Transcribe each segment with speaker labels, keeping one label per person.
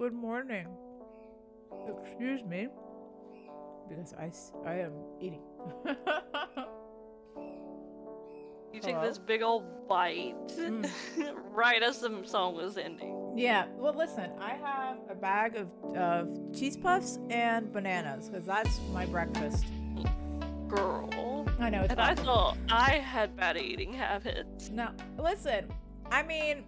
Speaker 1: Good morning. Excuse me, because I am eating.
Speaker 2: You took
Speaker 1: Hello?
Speaker 2: this big old bite
Speaker 1: Mm.
Speaker 2: right as the song was ending.
Speaker 1: Yeah, well, listen, I have a bag of cheese puffs and bananas because that's my breakfast.
Speaker 2: Girl.
Speaker 1: I know it's
Speaker 2: And I
Speaker 1: awful.
Speaker 2: thought I had bad eating habits.
Speaker 1: No, listen, I mean,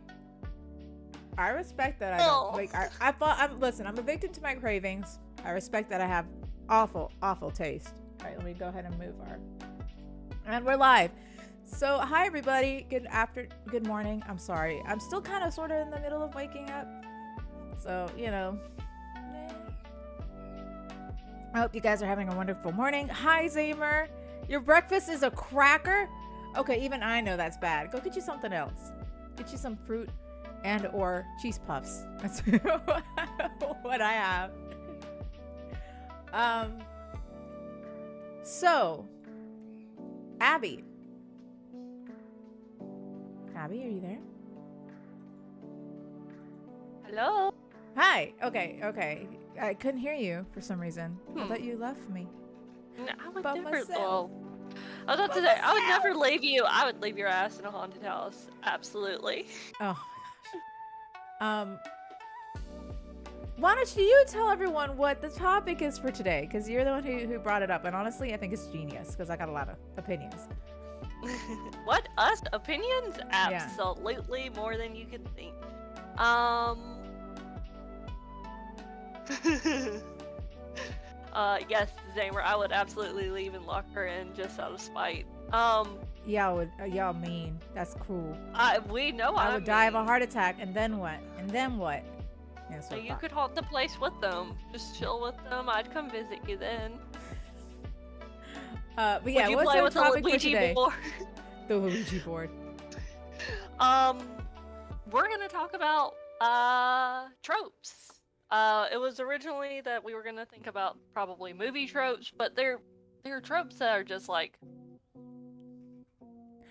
Speaker 1: I respect that I don't
Speaker 2: Oh.
Speaker 1: like. I thought listen. I'm a victim to my cravings. I respect that I have awful taste. All right, let me go ahead and move our. And we're live. So hi everybody. Good morning. I'm sorry. I'm still kind of sort of in the middle of waking up. So I hope you guys are having a wonderful morning. Hi Zamer. Your breakfast is a cracker? Okay, even I know that's bad. Go get you something else. Get you some fruit and or cheese puffs. That's what I have. So Abby, are you there?
Speaker 2: Hello?
Speaker 1: Hi. Okay. I couldn't hear you for some reason. I thought you left me.
Speaker 2: I would
Speaker 1: By
Speaker 2: never.
Speaker 1: myself.
Speaker 2: Well, I was about to say, I would never leave you. I would leave your ass in a haunted house. Absolutely.
Speaker 1: Oh my gosh. Why don't you tell everyone what the topic is for today? Because you're the one who brought it up, and honestly, I think it's genius because I got a lot of opinions.
Speaker 2: What? Us? Opinions?
Speaker 1: Yeah.
Speaker 2: Absolutely more than you could think. Yes, Zamer, I would absolutely leave and lock her in just out of spite.
Speaker 1: Y'all mean. That's cruel.
Speaker 2: We know
Speaker 1: I would die of a heart attack, and then what? Yeah,
Speaker 2: So you could haunt the place with them. Just chill with them. I'd come visit you then.
Speaker 1: But yeah,
Speaker 2: Would you
Speaker 1: what's
Speaker 2: play
Speaker 1: our
Speaker 2: with the
Speaker 1: topic for
Speaker 2: Ouija
Speaker 1: today?
Speaker 2: board?
Speaker 1: The Ouija board.
Speaker 2: We're gonna talk about tropes. It was originally that we were gonna think about probably movie tropes, but they're tropes that are just like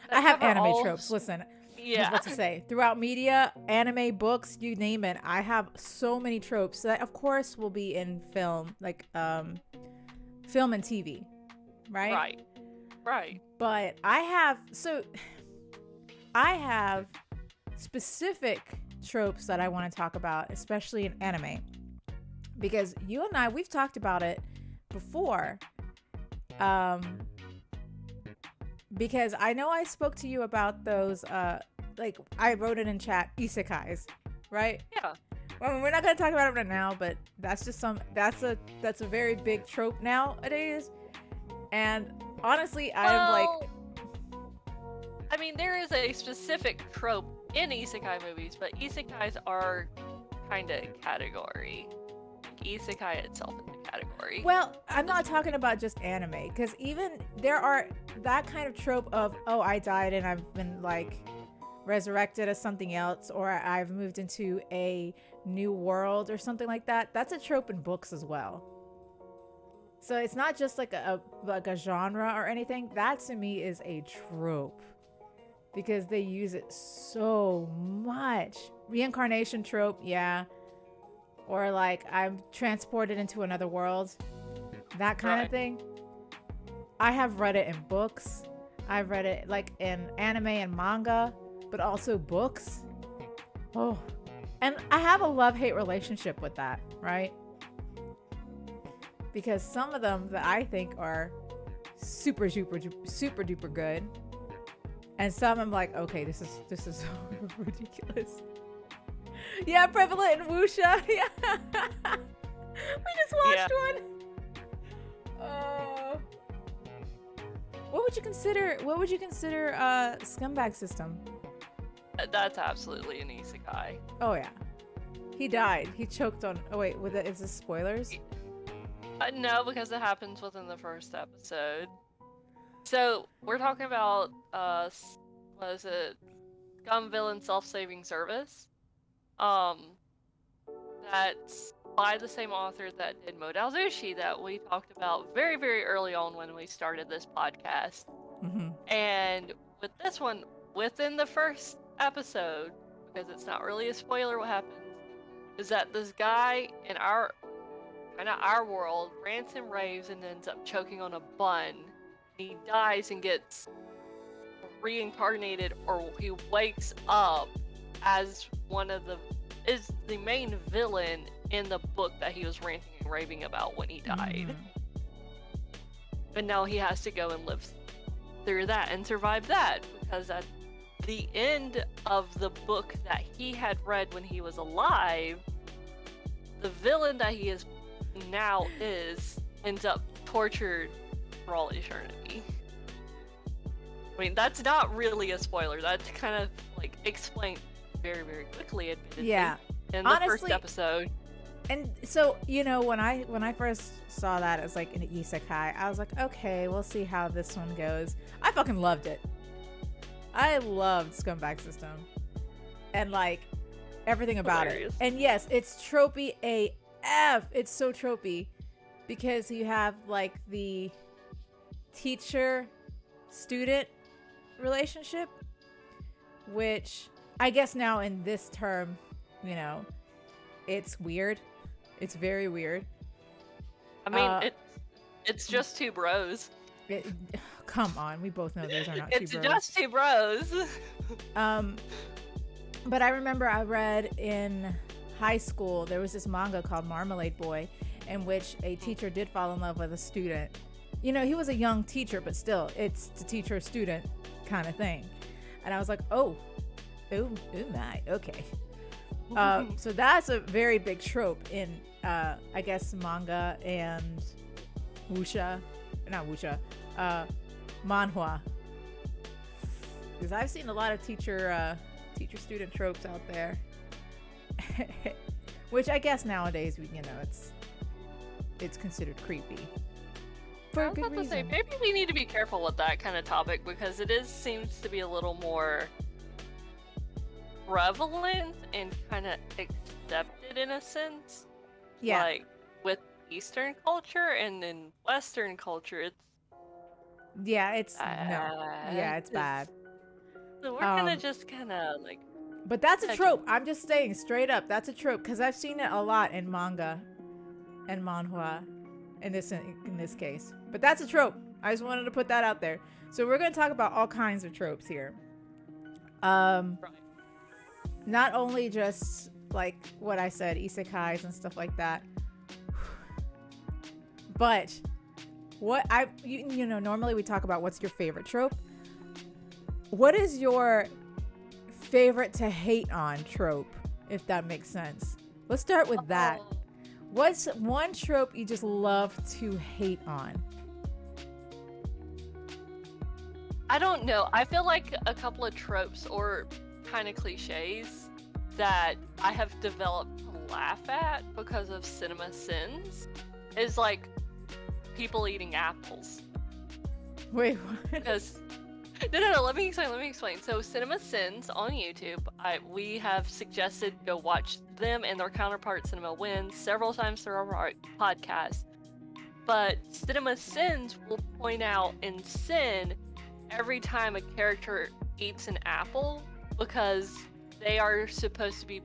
Speaker 1: I have anime
Speaker 2: all...
Speaker 1: tropes. Listen,
Speaker 2: Yeah.
Speaker 1: I was about to say, throughout media, anime, books, you name it, I have so many tropes that, of course, will be in film, like film and TV, right?
Speaker 2: Right.
Speaker 1: But I have specific tropes that I want to talk about, especially in anime, because you and I, we've talked about it before. Because I know I spoke to you about those, like I wrote it in chat, isekais, right?
Speaker 2: Yeah.
Speaker 1: Well, we're not gonna talk about it right now, but that's just that's a very big trope nowadays. And honestly, I'm like,
Speaker 2: I mean, there is a specific trope in isekai movies, but isekais are kind of category. Isekai itself is a category.
Speaker 1: Well, I'm not talking about just anime, because even there are that kind of trope of, oh, I died and I've been like resurrected as something else, or I've moved into a new world or something like that. That's a trope in books as well. So it's not just like a genre or anything. That to me is a trope because they use it so much. Reincarnation trope, yeah. Or like I'm transported into another world. That kind of thing. I have read it in books. I've read it like in anime and manga, but also books. Oh. And I have a love-hate relationship with that, right? Because some of them that I think are super duper good. And some I'm like, okay, this is so ridiculous. Yeah, prevalent in wuxia. Yeah. We just watched one. What would you consider scumbag system?
Speaker 2: That's absolutely an isekai.
Speaker 1: Oh yeah. He died. He choked on. Oh wait, is this spoilers?
Speaker 2: No, because it happens within the first episode. So we're talking about what is it? Scum Villain Self-Saving Service. That's by the same author that did Modal Zushi that we talked about very, very early on when we started this podcast.
Speaker 1: Mm-hmm.
Speaker 2: And with this one, within the first episode, because it's not really a spoiler what happens, is that this guy in our world rants and raves and ends up choking on a bun. He dies and gets reincarnated, or he wakes up as is the main villain in the book that he was ranting and raving about when he died. And now he has to go and live through that and survive that, because at the end of the book that he had read when he was alive, the villain that he is now ends up tortured for all eternity. I mean, that's not really a spoiler. That's kind of like explained very, very quickly, admittedly, in the first episode.
Speaker 1: And so, you know, when I first saw that as like an isekai, I was like, okay, we'll see how this one goes. I fucking loved it. I loved Scumbag System and like everything about it. And yes, it's tropey AF. It's so tropey because you have like the teacher-student relationship, which I guess now in this term, you know, it's weird. It's very weird.
Speaker 2: I mean, it's just two bros.
Speaker 1: Come on, we both know those are not two bros.
Speaker 2: It's just two bros.
Speaker 1: But I remember I read in high school, there was this manga called Marmalade Boy, in which a teacher did fall in love with a student. You know, he was a young teacher, but still, it's the teacher-student kind of thing. And I was like, oh my, okay. So that's a very big trope in, I guess, manga and manhwa. Because I've seen a lot of teacher-student tropes out there. Which I guess nowadays, it's considered creepy. For a good reason.
Speaker 2: Maybe we need to be careful with that kind of topic, because it seems to be a little more prevalent and kind of accepted in a sense.
Speaker 1: Yeah.
Speaker 2: Like with Eastern culture and in Western culture, it's
Speaker 1: it's bad.
Speaker 2: So we're gonna just kind of like.
Speaker 1: But that's a trope. I'm just saying straight up, that's a trope because I've seen it a lot in manga and manhwa in this case. But that's a trope. I just wanted to put that out there. So we're going to talk about all kinds of tropes here. Not only just like what I said, isekais and stuff like that. But you know, normally we talk about what's your favorite trope. What is your favorite to hate on trope, if that makes sense? Let's start with that. What's one trope you just love to hate on?
Speaker 2: I don't know. I feel like a couple of tropes or kind of cliches that I have developed to laugh at because of cinema sins is like people eating apples.
Speaker 1: Wait, what?
Speaker 2: Because No, let me explain. So Cinema Sins on YouTube, we have suggested go watch them and their counterpart Cinema Wins several times through our podcast. But Cinema Sins will point out in Sin every time a character eats an apple because they are supposed to be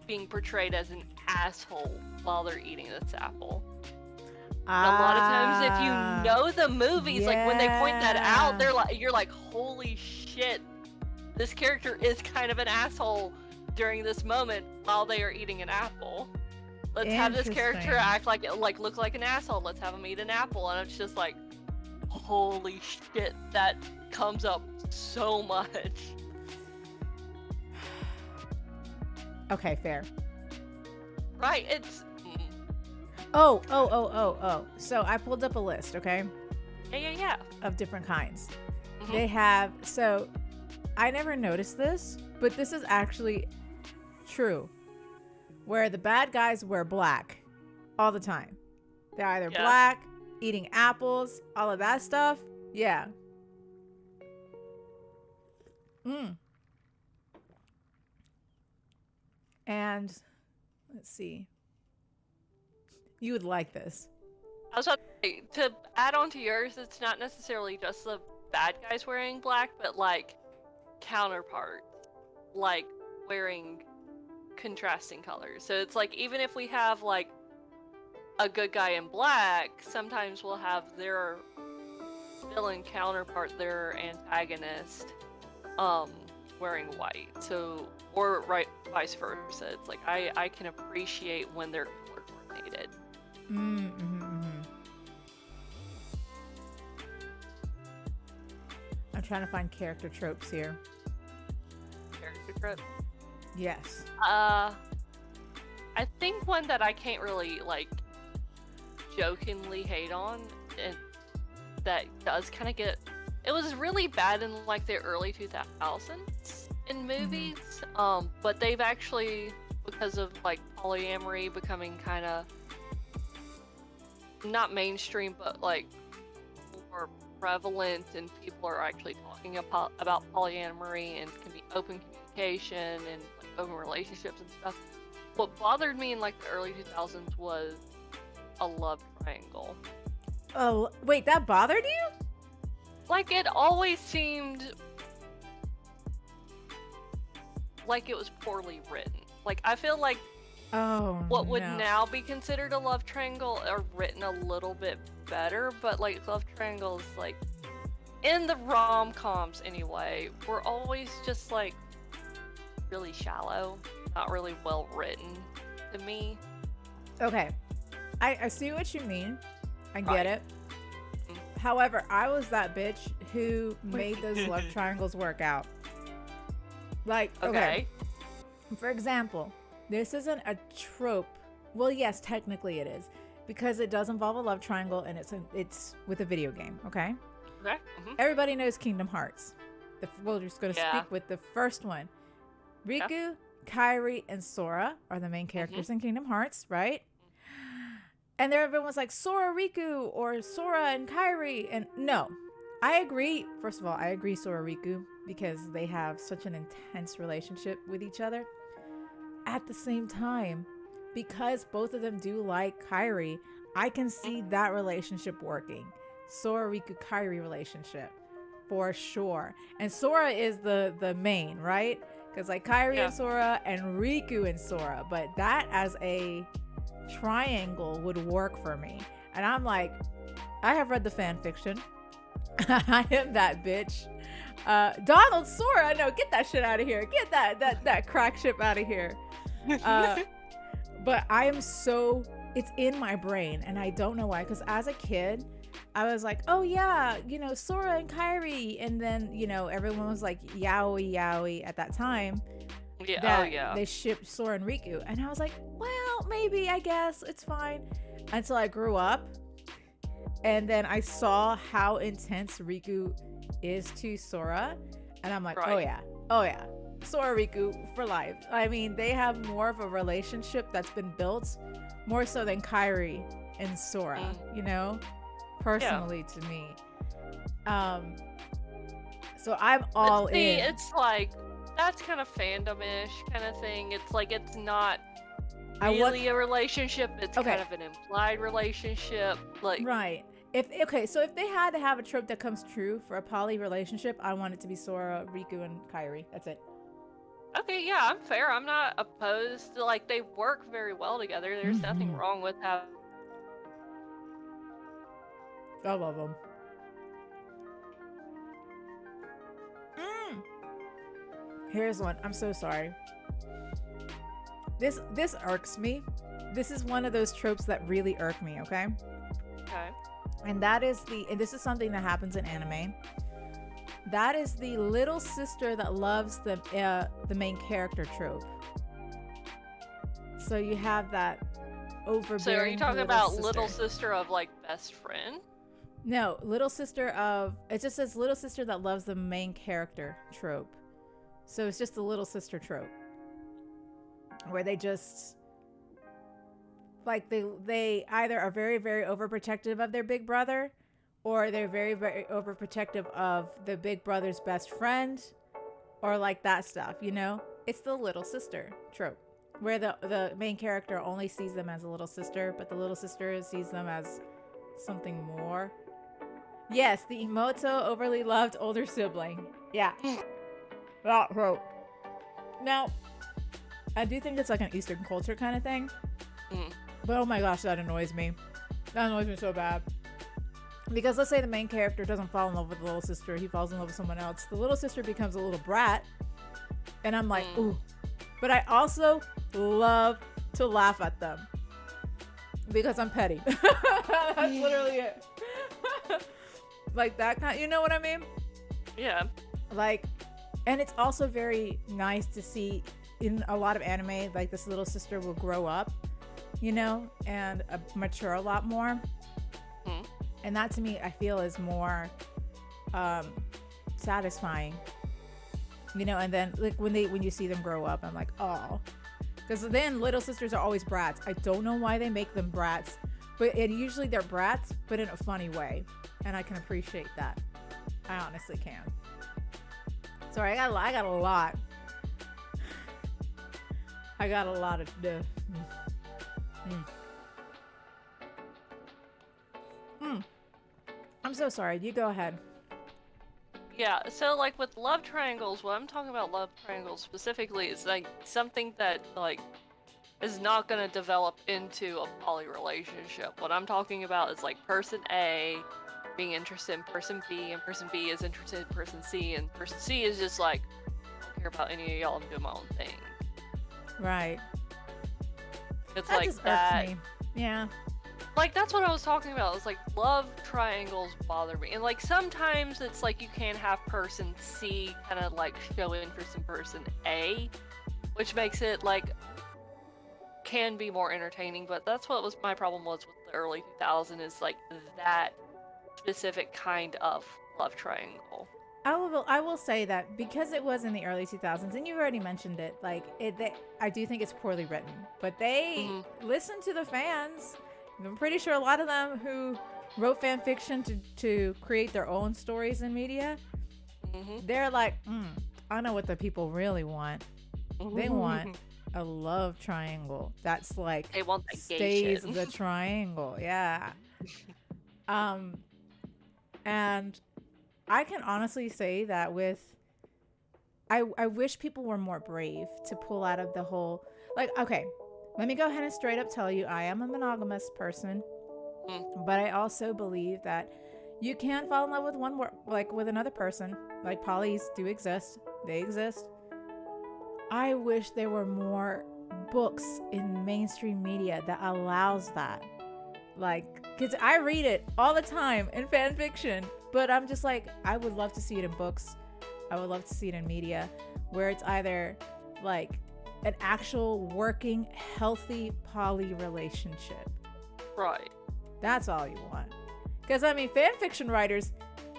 Speaker 2: being portrayed as an asshole while they're eating this apple. And a lot of times, if you know the movies, like when they point that out, you're like, holy shit, this character is kind of an asshole during this moment while they are eating an apple. Let's have this character act look like an asshole. Let's have him eat an apple. And it's just like, holy shit, that comes up so much.
Speaker 1: Okay, fair.
Speaker 2: Right, it's...
Speaker 1: Oh. So I pulled up a list, okay?
Speaker 2: Yeah.
Speaker 1: Of different kinds.
Speaker 2: Mm-hmm.
Speaker 1: They have, so I never noticed this, but this is actually true. Where the bad guys wear black all the time. They're either black, eating apples, all of that stuff. Yeah. And let's see. You would like this.
Speaker 2: I was about to say, to add on to yours, it's not necessarily just the bad guys wearing black, but like counterparts, like wearing contrasting colors. So it's like even if we have like a good guy in black, sometimes we'll have their villain counterpart, their antagonist, wearing white. So, or right, vice versa. It's like I can appreciate when they're color coordinated.
Speaker 1: I'm trying to find character tropes here.
Speaker 2: Character trope.
Speaker 1: Yes.
Speaker 2: I think one that I can't really like jokingly hate on, and that does kind of get, it was really bad in like the early 2000s in movies, but they've actually, because of like polyamory becoming kind of not mainstream but like more prevalent, and people are actually talking about polyamory and can be open communication and like open relationships and stuff. What bothered me in like the early 2000s was a love triangle.
Speaker 1: Oh, wait, that bothered you?
Speaker 2: Like, it always seemed like it was poorly written. Like, I feel like what would now be considered a love triangle are written a little bit better, but like love triangles, like in the rom-coms anyway, were always just like really shallow, not really well written to me.
Speaker 1: Okay, I see what you mean. I get it. However, I was that bitch who made those love triangles work out. Like, okay. For example, this isn't a trope. Well, yes, technically it is, because it does involve a love triangle, and it's with a video game. Okay.
Speaker 2: Okay.
Speaker 1: Everybody knows Kingdom Hearts. We're just going to speak with the first one. Riku, Kairi, and Sora are the main characters in Kingdom Hearts, right? And there everyone was like, Sora Riku or Sora and Kairi. And no, I agree. First of all, I agree Sora Riku, because they have such an intense relationship with each other. At the same time, because both of them do like Kairi, I can see that relationship working. Sora Riku Kairi relationship for sure. And Sora is the main, right? Because like Kairi and Sora and Riku and Sora, but that as a triangle would work for me. And I'm like, I have read the fan fiction. I am that bitch. Donald, Sora, no, get that shit out of here. Get that crack ship out of here. But I am so, it's in my brain, and I don't know why. Because as a kid, I was like, oh yeah, Sora and Kairi, and then everyone was like yaoi yaoi at that time. They shipped Sora and Riku, and I was like, well, maybe, I guess it's fine, until I grew up, and then I saw how intense Riku is to Sora, and I'm like, oh yeah, Sora Riku for life. I mean, they have more of a relationship that's been built more so than Kairi and Sora, personally to me. So I'm all in.
Speaker 2: It's like, that's kind of fandom-ish kind of thing. It's like, it's not really a relationship. It's kind of an implied relationship. Like,
Speaker 1: right. So if they had to have a trope that comes true for a poly relationship, I want it to be Sora, Riku, and Kairi. That's it.
Speaker 2: Okay, yeah, I'm fair. I'm not opposed. Like, they work very well together. There's nothing wrong with having.
Speaker 1: I love them. Here's one. I'm so sorry. This irks me. This is one of those tropes that really irk me, okay?
Speaker 2: Okay.
Speaker 1: And this is something that happens in anime. That is the little sister that loves the main character trope. So you have that overbearing.
Speaker 2: So are you talking about little sister of like best friend?
Speaker 1: No, little sister of, it just says little sister that loves the main character trope. So it's just a little sister trope, where they just like they either are very, very overprotective of their big brother, or they're very, very overprotective of the big brother's best friend, or like that stuff, It's the little sister trope, where the main character only sees them as a little sister, but the little sister sees them as something more. Yes, the Emoto overly loved older sibling. Yeah. That trope. Now, I do think it's like an Eastern culture kind of thing.
Speaker 2: Mm.
Speaker 1: But oh my gosh, that annoys me. That annoys me so bad. Because let's say the main character doesn't fall in love with the little sister, he falls in love with someone else. The little sister becomes a little brat, and I'm like, ooh. But I also love to laugh at them because I'm petty. That's literally it. Like that kind, you know what I mean?
Speaker 2: Yeah.
Speaker 1: Like, and it's also very nice to see in a lot of anime, like this little sister will grow up, you know, and mature a lot more. And that to me, I feel is more satisfying, you know. And then like when you see them grow up, I'm like, oh, because then little sisters are always brats. I don't know why they make them brats, but usually they're brats, but in a funny way, and I can appreciate that. I honestly can. Sorry, I got a lot. I got a lot of I'm so sorry. You go ahead.
Speaker 2: Yeah, so like with love triangles, what I'm talking about love triangles specifically is like something that like is not gonna develop into a poly relationship. What I'm talking about is like person A being interested in person B, and person B is interested in person C, and person C is just like, I don't care about any of y'all, I'm doing my own thing.
Speaker 1: Right.
Speaker 2: It's
Speaker 1: that
Speaker 2: like
Speaker 1: just
Speaker 2: that.
Speaker 1: Irks me. Yeah.
Speaker 2: Like that's what I was talking about. It's like love triangles bother me, and like sometimes it's like you can have person C kind of like show interest in person A, which makes it like can be more entertaining. But that's what was my problem was with the early 2000s is like that specific kind of love triangle.
Speaker 1: I will say that because it was in the early 2000s, and you already mentioned it, like I do think it's poorly written, but they listened to the fans. I'm pretty sure a lot of them who wrote fan fiction to create their own stories in media, they're like, I know what the people really want. They want a love triangle. That's like
Speaker 2: they want that
Speaker 1: stays the triangle. Yeah. And I can honestly say that I wish people were more brave to pull out of the whole, like, okay, let me go ahead and straight up tell you, I am a monogamous person, but I also believe that you can fall in love with with another person. Like polys do exist. They exist. I wish there were more books in mainstream media that allows that. Like, because I read it all the time in fan fiction, but I'm just like, I would love to see it in books. I would love to see it in media where it's either like an actual working, healthy poly relationship.
Speaker 2: Right.
Speaker 1: That's all you want. Because, I mean, fan fiction writers,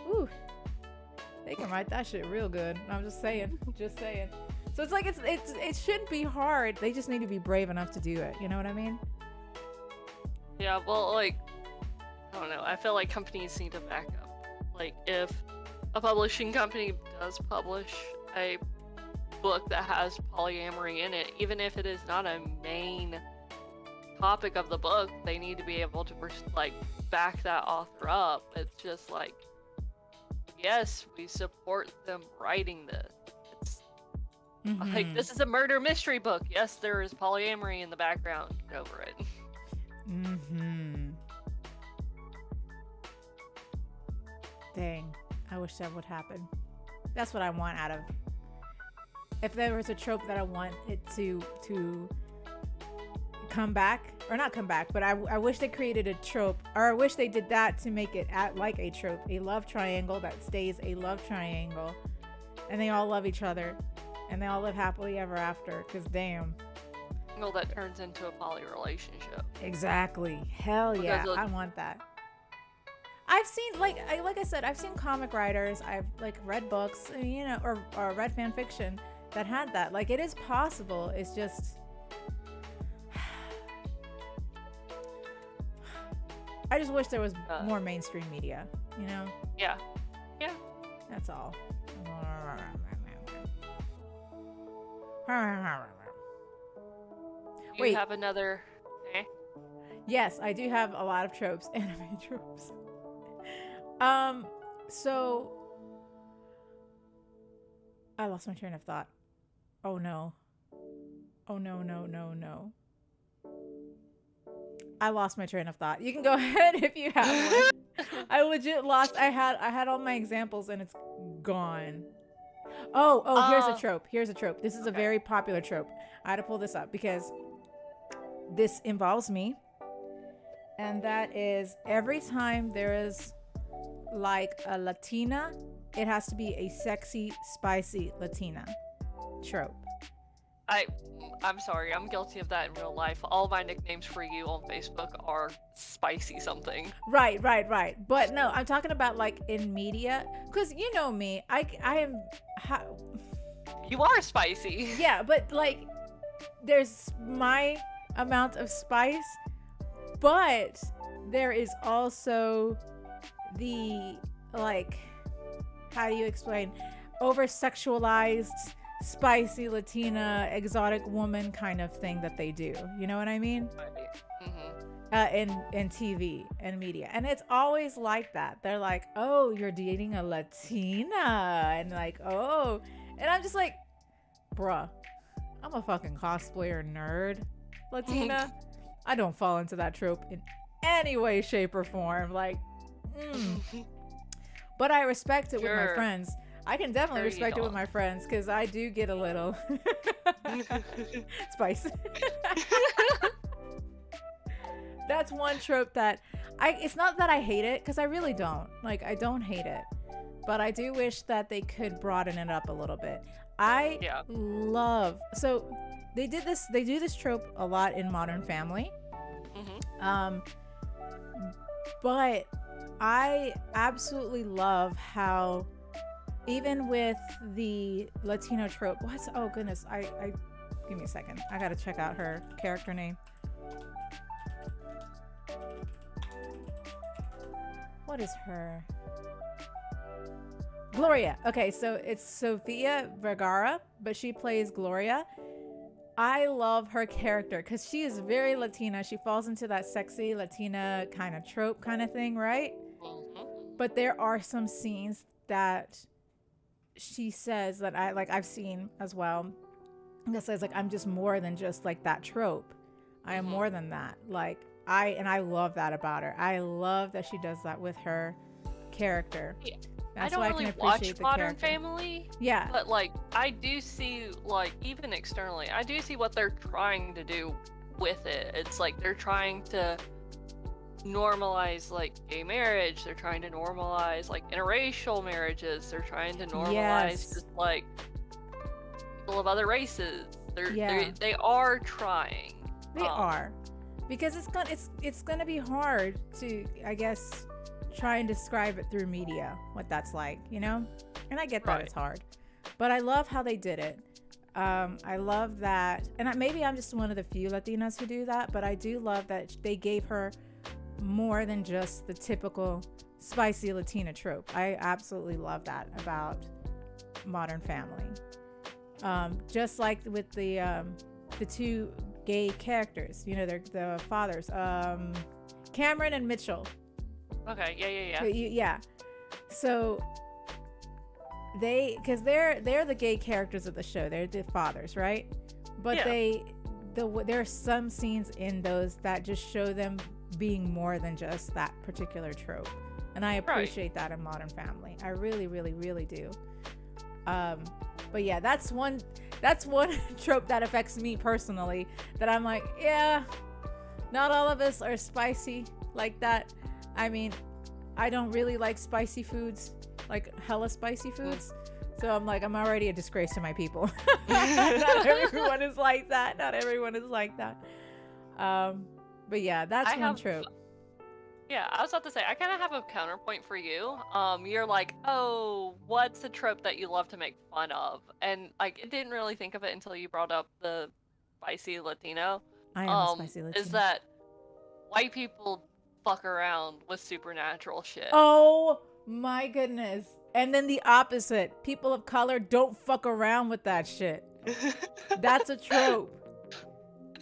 Speaker 1: ooh, they can write that shit real good. I'm just saying. Just saying. So it's like, it shouldn't be hard. They just need to be brave enough to do it. You know what I mean?
Speaker 2: Yeah, well, like, I don't know. I feel like companies need to back up. Like, if a publishing company does publish a book that has polyamory in it, even if it is not a main topic of the book, they need to be able to like back that author up. It's just like, yes, we support them writing this. It's like, this is a murder mystery book. Yes, there is polyamory in the background. Get over it.
Speaker 1: Dang, I wish that would happen. That's what I want out of. If there was a trope that I want it to come back, or not come back, but I wish they created a trope, or I wish they did that to make it like a trope, a love triangle that stays a love triangle, and they all love each other, and they all live happily ever after. Because damn.
Speaker 2: Well, that turns into a poly relationship.
Speaker 1: Exactly. Hell yeah, I want that. I've seen, like I said, I've seen comic writers, I've like read books, you know, or read fan fiction that had that. Like, it is possible. It's just, I just wish there was more mainstream media, you know?
Speaker 2: Yeah. Yeah.
Speaker 1: That's all.
Speaker 2: You have another...
Speaker 1: Yes, I do have a lot of tropes, anime tropes. So I lost my train of thought. Oh no. Oh no, no, no, no. I lost my train of thought. You can go ahead if you have one. I legit lost. I had all my examples and it's gone. Oh, here's a
Speaker 2: Uh,
Speaker 1: trope. Here's a trope. This is a
Speaker 2: okay.
Speaker 1: very popular trope. I had to pull this up because this involves me. And that is every time there is like a Latina, it has to be a sexy, spicy Latina trope.
Speaker 2: I'm sorry, I'm guilty of that in real life. All my nicknames for you on Facebook are spicy something.
Speaker 1: Right. But no, I'm talking about like in media, because you know me, I am,
Speaker 2: You are spicy.
Speaker 1: yeah, but like there's my amount of spice, but there is also the like, how do you explain, over sexualized spicy Latina exotic woman kind of thing that they do, you know what I mean? In TV and media, and it's always like that. They're like, oh, you're dating a Latina, and like, oh, and I'm just like, bruh, I'm a fucking cosplayer nerd. Latina, I don't fall into that trope in any way, shape, or form. Like, but I respect it with my friends. I can definitely respect it with my friends because I do get a little spice. That's one trope that it's not that I hate it, because I really don't. Like, I don't hate it. But I do wish that they could broaden it up a little bit. Love, so they do this trope a lot in Modern Family. But I absolutely love how, even with the Latino trope, oh goodness, I give me a second. I gotta check out her character name. What is her? Gloria. Okay, so it's Sofia Vergara, but she plays Gloria. I love her character because she is very Latina. She falls into that sexy Latina kind of trope kind of thing, right? But there are some scenes that she says that I've seen as well, that says like, I'm just more than just like that trope. I am more than that. Like, I love that about her. I love that she does that with her character.
Speaker 2: Yeah.
Speaker 1: That's
Speaker 2: I don't
Speaker 1: why
Speaker 2: really
Speaker 1: I can
Speaker 2: watch
Speaker 1: appreciate the
Speaker 2: Modern
Speaker 1: character.
Speaker 2: Family.
Speaker 1: Yeah.
Speaker 2: But like, I do see, like, even externally, I do see what they're trying to do with it. It's like they're trying to normalize like gay marriage. They're trying to normalize like interracial marriages. They're trying to normalize just like people of other races. They are trying.
Speaker 1: They are, because it's gonna be hard to, I guess, try and describe it through media, what that's like, you know? And I get that it's hard, but I love how they did it. I love that, and maybe I'm just one of the few Latinas who do that, but I do love that they gave her more than just the typical spicy Latina trope. I absolutely love that about Modern Family. Just like with the two gay characters, you know, they're the fathers, Cameron and Mitchell.
Speaker 2: Okay,
Speaker 1: yeah. So because they're the gay characters of the show. They're the fathers, right? But there are some scenes in those that just show them being more than just that particular trope, and I appreciate that in Modern Family. I really, really, really do. But yeah, that's one trope that affects me personally, that I'm like, yeah, not all of us are spicy like that. I mean, I don't really like spicy foods, like hella spicy foods. So I'm like, I'm already a disgrace to my people. Not everyone is like that. But yeah, that's one trope.
Speaker 2: Yeah, I was about to say, I kind of have a counterpoint for you. You're like, oh, what's the trope that you love to make fun of? And like, I didn't really think of it until you brought up the spicy Latino.
Speaker 1: I am a spicy Latino.
Speaker 2: Is that white people fuck around with supernatural shit?
Speaker 1: Oh my goodness. And then the opposite. People of color don't fuck around with that shit. That's a trope.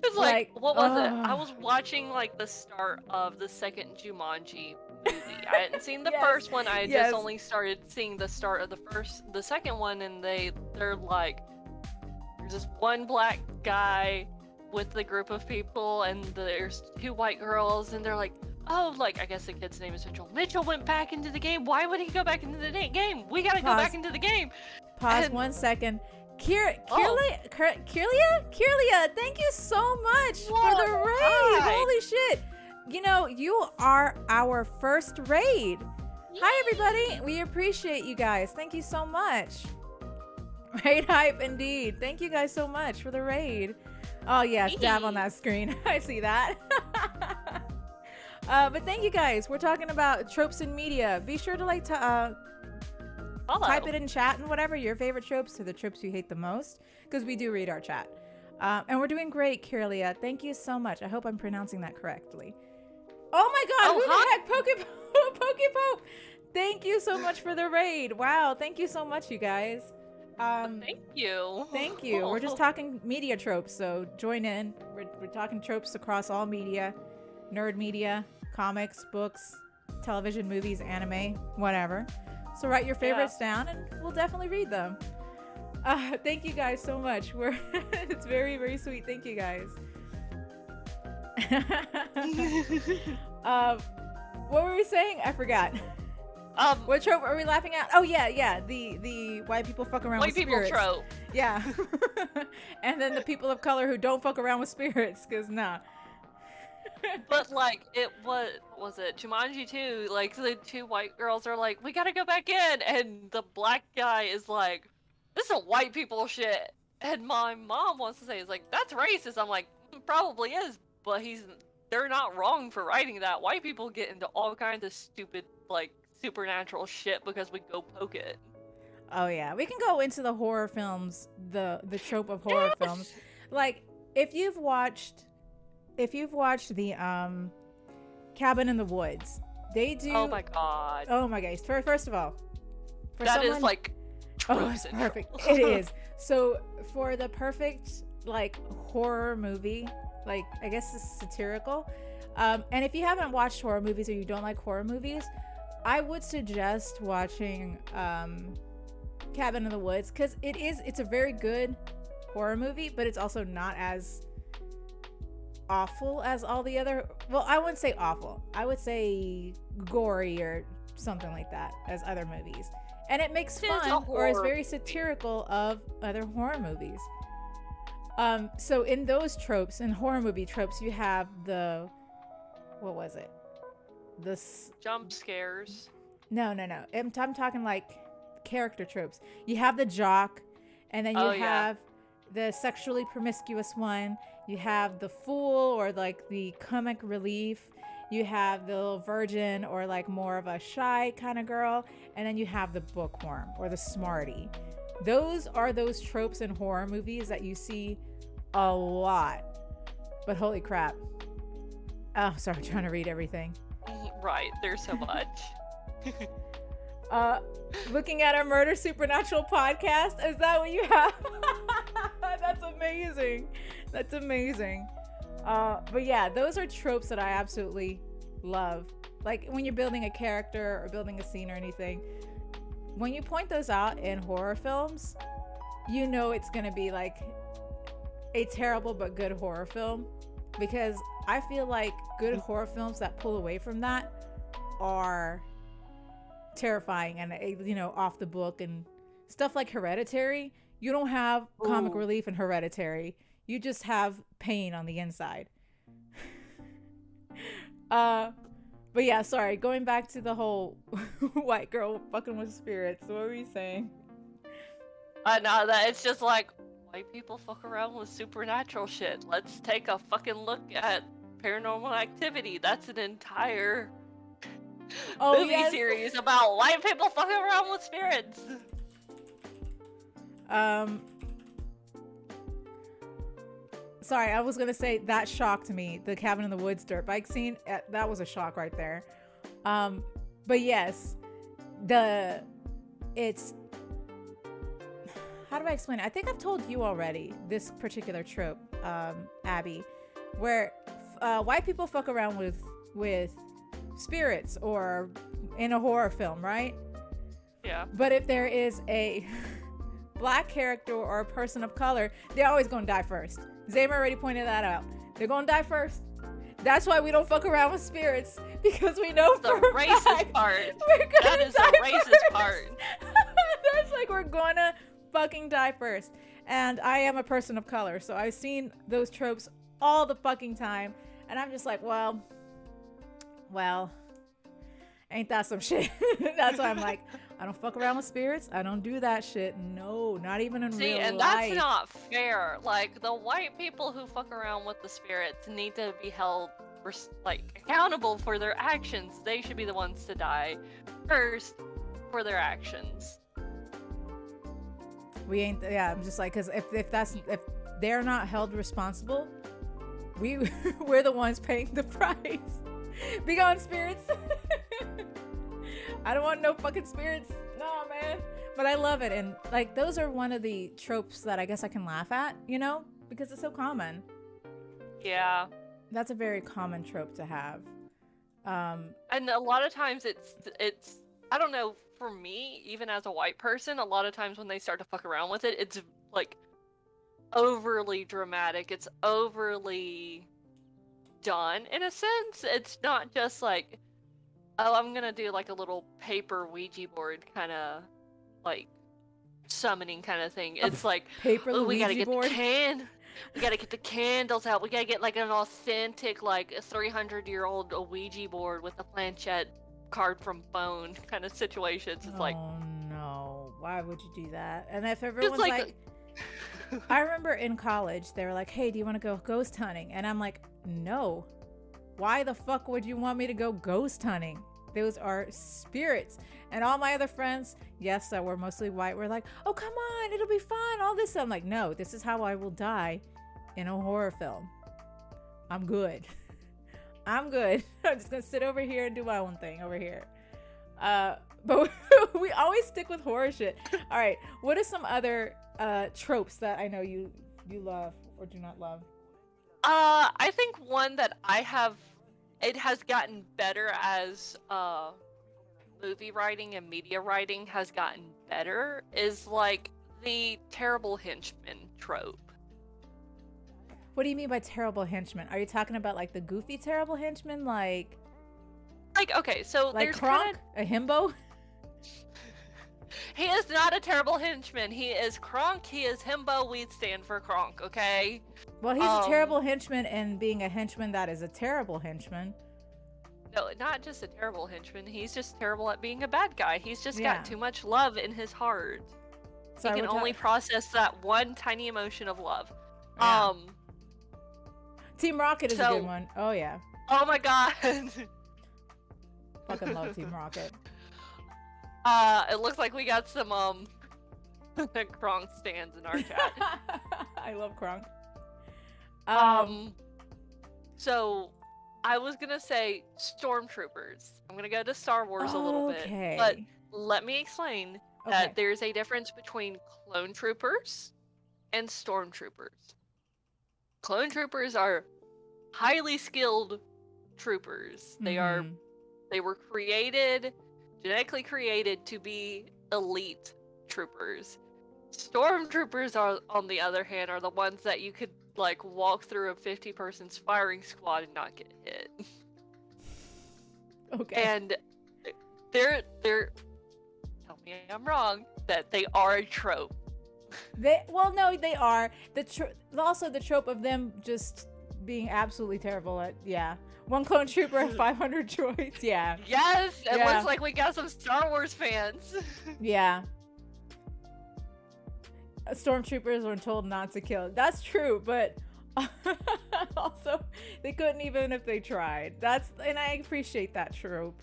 Speaker 2: It's like, what was it? I was watching like the start of the second Jumanji movie. I hadn't seen the first one. I had just only started seeing the start of the second one, and they're like, there's this one black guy with the group of people, and there's two white girls, and they're like, oh, like, I guess the kid's name is Mitchell. Mitchell went back into the game. Why would he go back into the game? We gotta go back into the game.
Speaker 1: Pause
Speaker 2: And-
Speaker 1: 1 second. Kirlia, thank you so much for the raid.
Speaker 2: Hi.
Speaker 1: Holy shit. You know, you are our first raid. Hi, everybody. We appreciate you guys. Thank you so much. Raid hype indeed. Thank you guys so much for the raid. Oh, yes. Dab on that screen. I see that. But thank you guys. We're talking about tropes in media. Be sure to type it in chat and whatever your favorite tropes or the tropes you hate the most, because we do read our chat. And we're doing great, Kirlia. Thank you so much. I hope I'm pronouncing that correctly. Oh my god, who the heck? Pokepope! Thank you so much for the raid. Wow, thank you so much, you guys.
Speaker 2: Thank you.
Speaker 1: Thank you. We're just talking media tropes, so join in. We're talking tropes across all media, nerd media, comics, books, television, movies, anime, whatever. So write your favorites down, and we'll definitely read them. Thank you guys so much. It's very, very sweet. Thank you guys. What were we saying? I forgot. What trope are we laughing at? Oh yeah. The white people fuck around with spirits.
Speaker 2: White people trope.
Speaker 1: Yeah. And then the people of color who don't fuck around with spirits, cause nah.
Speaker 2: But like it was it Jumanji 2, like the two white girls are like, we gotta go back in, and the black guy is like, this is white people shit, and my mom wants to say is like, that's racist. I'm like, probably is, but they're not wrong for writing that. White people get into all kinds of stupid like supernatural shit because we go poke it.
Speaker 1: Oh yeah, we can go into the horror films, the trope of horror films. Like if you've watched the Cabin in the Woods, they do.
Speaker 2: Oh my god.
Speaker 1: Oh my gosh. First of all,
Speaker 2: that is like
Speaker 1: it's perfect. It is. So for the perfect like horror movie, like I guess it's satirical. And if you haven't watched horror movies or you don't like horror movies, I would suggest watching Cabin in the Woods, because it's a very good horror movie, but it's also not as awful as all the other, well, I wouldn't say awful, I would say gory or something like that as other movies, and it makes fun or is very satirical of other horror movies. So in those tropes, in horror movie tropes, you have what was it, this
Speaker 2: jump scares.
Speaker 1: No, I'm talking like character tropes. You have the jock, and then you have the sexually promiscuous one. You have the fool, or like the comic relief. You have the little virgin, or like more of a shy kind of girl. And then you have the bookworm, or the smarty. Those are those tropes in horror movies that you see a lot. But holy crap. Oh, sorry, I'm trying to read everything.
Speaker 2: Right, there's so much.
Speaker 1: Looking at our Murder Supernatural podcast, is that what you have? That's amazing. But yeah, those are tropes that I absolutely love. Like when you're building a character or building a scene or anything, when you point those out in horror films, you know it's gonna be like a terrible but good horror film, because I feel like good horror films that pull away from that are terrifying and off the book. And stuff like Hereditary, you don't have comic relief in Hereditary, you just have pain on the inside. But yeah, sorry, going back to the whole white girl fucking with spirits, what were you saying?
Speaker 2: No, that it's just like, white people fuck around with supernatural shit. Let's take a fucking look at Paranormal Activity. That's an entire movie series about white people fucking around with spirits.
Speaker 1: Sorry, I was gonna say that shocked me. The Cabin in the Woods dirt bike scene, that was a shock right there. But yes, it's, how do I explain it? I think I've told you already this particular trope, Abby, where white people fuck around with spirits or in a horror film, right?
Speaker 2: Yeah.
Speaker 1: But if there is a black character or a person of color, they're always gonna die first. Zayma already pointed that out. They're gonna die first. That's why we don't fuck around with spirits, because we know
Speaker 2: The
Speaker 1: for a
Speaker 2: racist
Speaker 1: fact
Speaker 2: part.
Speaker 1: we're gonna
Speaker 2: That is the
Speaker 1: die
Speaker 2: racist
Speaker 1: first.
Speaker 2: part.
Speaker 1: That's like we're gonna fucking die first. And I am a person of color, so I've seen those tropes all the fucking time, and I'm just like, well, ain't that some shit? That's why I'm like, I don't fuck around with spirits. I don't do that shit. No, not even in
Speaker 2: See,
Speaker 1: real
Speaker 2: and
Speaker 1: life.
Speaker 2: that's not fair. Like, the white people who fuck around with the spirits need to be held accountable for their actions. They should be the ones to die first for their actions.
Speaker 1: We ain't. Yeah, I'm just like, because if they're not held responsible, we're the ones paying the price. Be gone, spirits. I don't want no fucking spirits. No, man. But I love it. And like, those are one of the tropes that I guess I can laugh at, you know, because it's so common.
Speaker 2: Yeah.
Speaker 1: That's a very common trope to have.
Speaker 2: And a lot of times it's I don't know, for me, even as a white person, a lot of times when they start to fuck around with it, it's like overly dramatic. It's overly done in a sense. It's not just like, oh, I'm gonna do like a little paper Ouija board kind of like summoning kind of thing. It's like,
Speaker 1: paper
Speaker 2: oh, we gotta
Speaker 1: Ouija
Speaker 2: get
Speaker 1: board.
Speaker 2: we gotta get the candles out. We gotta get like an authentic, like a 300-year-old Ouija board with a planchette card from Bone kind of situations. It's like,
Speaker 1: oh no, why would you do that? And if
Speaker 2: it's
Speaker 1: everyone's
Speaker 2: like,
Speaker 1: I remember in college they were like, hey, do you want to go ghost hunting? And I'm like, no. Why the fuck would you want me to go ghost hunting? Those are spirits. And all my other friends, yes, that were mostly white, were like, oh, come on, it'll be fun, all this. I'm like, no, this is how I will die in a horror film. I'm good. I'm good. I'm just gonna sit over here and do my own thing over here. But we always stick with horror shit. All right, what are some other tropes that I know you love or do not love?
Speaker 2: I think one that it has gotten better as movie writing and media writing has gotten better, is like the terrible henchman trope.
Speaker 1: What do you mean by terrible henchman? Are you talking about like the goofy terrible henchman, like
Speaker 2: okay, so
Speaker 1: like
Speaker 2: there's
Speaker 1: Kronk, a himbo?
Speaker 2: He is not a terrible henchman. He is Kronk. He is himbo. We stand for Kronk, okay?
Speaker 1: Well, he's a terrible henchman, and being a henchman that is a terrible henchman.
Speaker 2: No, not just a terrible henchman. He's just terrible at being a bad guy. He's just
Speaker 1: Yeah.
Speaker 2: got too much love in his heart.
Speaker 1: Sorry,
Speaker 2: he can
Speaker 1: we're
Speaker 2: only process that one tiny emotion of love.
Speaker 1: Yeah. Team Rocket is a
Speaker 2: so-
Speaker 1: good one. Oh yeah,
Speaker 2: Oh my god.
Speaker 1: fucking love Team Rocket.
Speaker 2: It looks like we got some Kronk stands in our chat.
Speaker 1: I love Kronk.
Speaker 2: So I was gonna say stormtroopers. I'm gonna go to Star Wars a little bit,
Speaker 1: Okay.
Speaker 2: but let me explain
Speaker 1: Okay.
Speaker 2: that there's a difference between clone troopers and stormtroopers. Clone troopers are highly skilled troopers.
Speaker 1: Mhm.
Speaker 2: They were genetically created to be elite troopers. Stormtroopers are, on the other hand, are the ones that you could like walk through a 50-person firing squad and not get hit.
Speaker 1: Okay.
Speaker 2: And they're tell me I'm wrong, that they are a trope.
Speaker 1: They are also the trope of them just being absolutely terrible at one clone trooper, 500 droids. Yeah.
Speaker 2: Yes, it
Speaker 1: Yeah.
Speaker 2: looks like we got some Star Wars fans.
Speaker 1: Yeah. Stormtroopers were told not to kill. That's true, but also they couldn't even if they tried. And I appreciate that trope.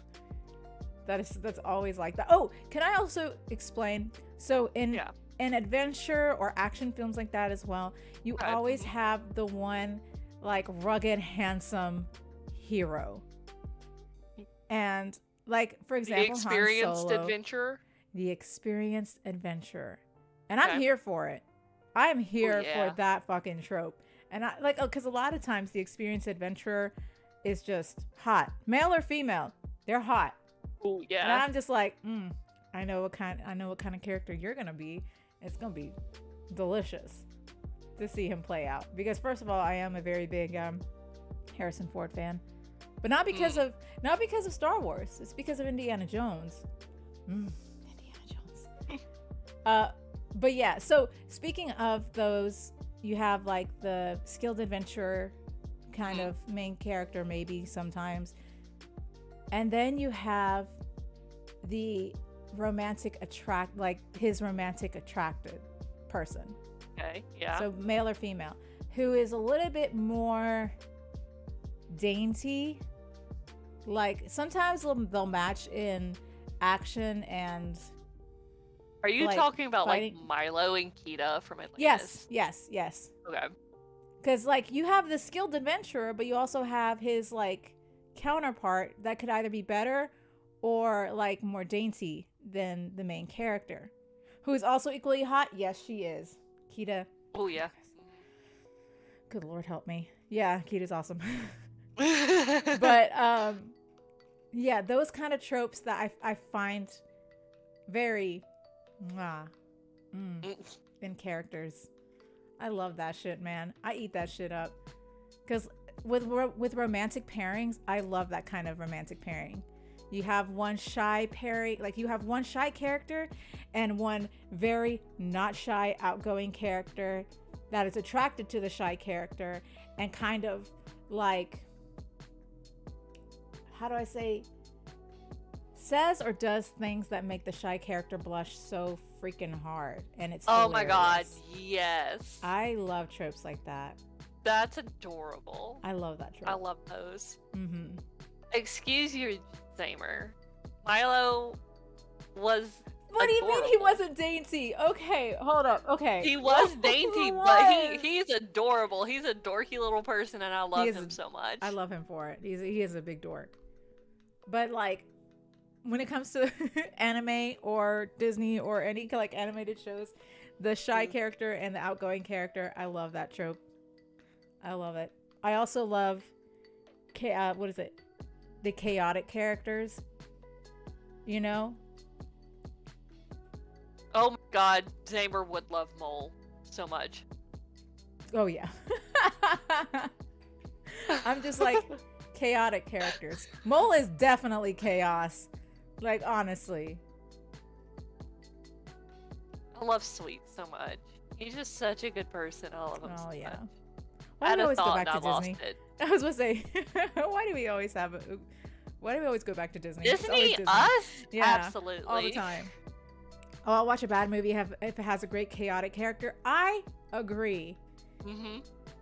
Speaker 1: That's always like that. Oh, can I also explain? So in adventure or action films like that as well, you always have the one like rugged, handsome hero. And like, for example,
Speaker 2: The experienced
Speaker 1: Han Solo,
Speaker 2: adventurer.
Speaker 1: the experienced adventurer. And I'm here for it. I'm here for that fucking trope. And I like, because a lot of times the experienced adventurer is just hot, male or female. They're hot.
Speaker 2: Oh yeah.
Speaker 1: And I'm just like, I know what kind of character you're gonna be, It's gonna be delicious to see him play out. Because first of all, I am a very big Harrison Ford fan, but not because of Star Wars. It's because of Indiana Jones. Indiana Jones. But yeah. So speaking of those, you have like the skilled adventurer kind of main character, maybe sometimes, and then you have the his romantic attracted person.
Speaker 2: Okay, yeah.
Speaker 1: So male or female, who is a little bit more dainty. Like sometimes they'll match in action and.
Speaker 2: Are you
Speaker 1: like,
Speaker 2: talking about
Speaker 1: fighting?
Speaker 2: like Milo and Kita from Atlantis?
Speaker 1: Yes.
Speaker 2: Okay.
Speaker 1: Because like you have the skilled adventurer, but you also have his like counterpart that could either be better or like more dainty than the main character, who is also equally hot. Yes, she is. Kita.
Speaker 2: Oh yeah.
Speaker 1: Good Lord help me. Yeah, Kita's awesome. But yeah, those kind of tropes that I find very in characters. I love that shit, man. I eat that shit up. Because with romantic pairings, I love that kind of romantic pairing. You have one shy pairing, like you have one shy character and one very not shy, outgoing character that is attracted to the shy character and kind of like, how do I say, says or does things that make the shy character blush so freaking hard. And it's
Speaker 2: Oh
Speaker 1: hilarious.
Speaker 2: my god, yes.
Speaker 1: I love tropes like that.
Speaker 2: That's adorable.
Speaker 1: I love that trope.
Speaker 2: I love those.
Speaker 1: Mm-hmm.
Speaker 2: Excuse your Zamer. Milo was
Speaker 1: What do you mean he
Speaker 2: adorable.
Speaker 1: wasn't dainty? Okay, hold up. Okay.
Speaker 2: He was dainty,
Speaker 1: He
Speaker 2: but
Speaker 1: was.
Speaker 2: he's adorable. He's a dorky little person, and I love
Speaker 1: is
Speaker 2: him so much.
Speaker 1: I love him for it. He is a big dork. But like, when it comes to anime or Disney or any like animated shows, the shy character and the outgoing character, I love that trope. I love it. I also love, what is it? The chaotic characters. You know?
Speaker 2: Oh my god, Zamer would love Mole so much.
Speaker 1: Oh yeah. I'm just like chaotic characters. Mole is definitely chaos. Like honestly.
Speaker 2: I love Sweet so much. He's just such a good person. I love him so
Speaker 1: Oh yeah.
Speaker 2: much.
Speaker 1: Why
Speaker 2: I had
Speaker 1: do we
Speaker 2: a
Speaker 1: always go
Speaker 2: thought
Speaker 1: back
Speaker 2: and
Speaker 1: to
Speaker 2: I lost
Speaker 1: Disney?
Speaker 2: it.
Speaker 1: I was gonna say, why do we always go back to Disney? It's always
Speaker 2: Disney, us?
Speaker 1: Yeah,
Speaker 2: Absolutely.
Speaker 1: all the time. Oh, I'll watch a bad movie if it has a great chaotic character. I agree.
Speaker 2: Mm-hmm.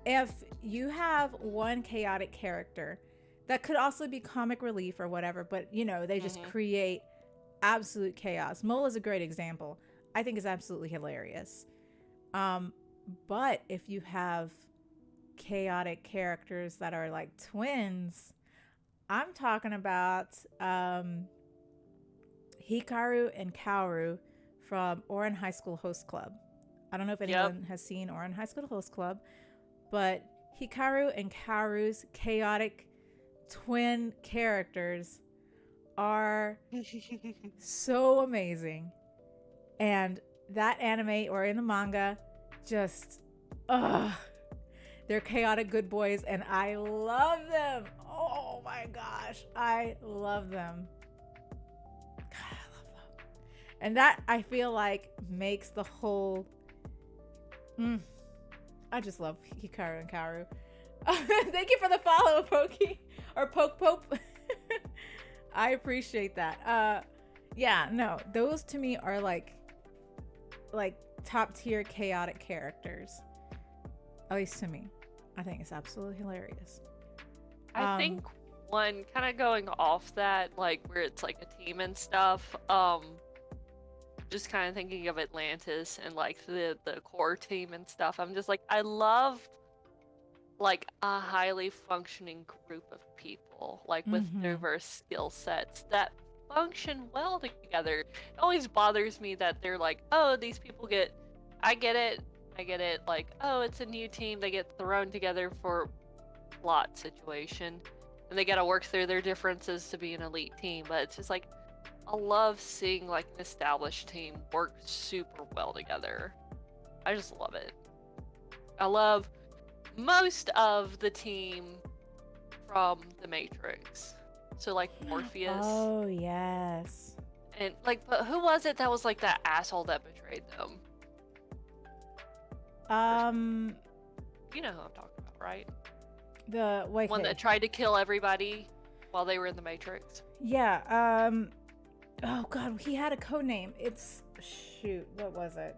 Speaker 1: If you have one chaotic character that could also be comic relief or whatever, but you know, they just create absolute chaos. Mole is a great example. I think it's absolutely hilarious. But if you have chaotic characters that are like twins, I'm talking about Hikaru and Kaoru from Ouran High School Host Club. I don't know if anyone has seen Ouran High School Host Club, but Hikaru and Kaoru's chaotic twin characters are so amazing. And that anime or in the manga, just, they're chaotic good boys and I love them. Oh my gosh, I love them. God, I love them. And that, I feel like, makes the whole, I just love Hikaru and Kaoru. Thank you for the follow, Pokey, or Poke Pope. I appreciate that. Yeah, no, those to me are like top tier chaotic characters. At least to me. I think it's absolutely hilarious.
Speaker 2: I think one kind of going off that, like where it's like a team and stuff, just kind of thinking of Atlantis and like the core team and stuff. I'm just like, I love like a highly functioning group of people, like with diverse skill sets that function well together. It always bothers me that they're like, oh, these people I get it, like, oh, it's a new team, they get thrown together for plot situation and they gotta work through their differences to be an elite team. But it's just like, I love seeing like an established team work super well together. I just love it. I love most of the team from The Matrix. So like Morpheus.
Speaker 1: Oh, yes.
Speaker 2: And like, but who was it that was like that asshole that betrayed them? You know who I'm talking about, right?
Speaker 1: The wait,
Speaker 2: One that tried to kill everybody while they were in the Matrix.
Speaker 1: Yeah. Oh God, he had a code name. It's shoot. What was it?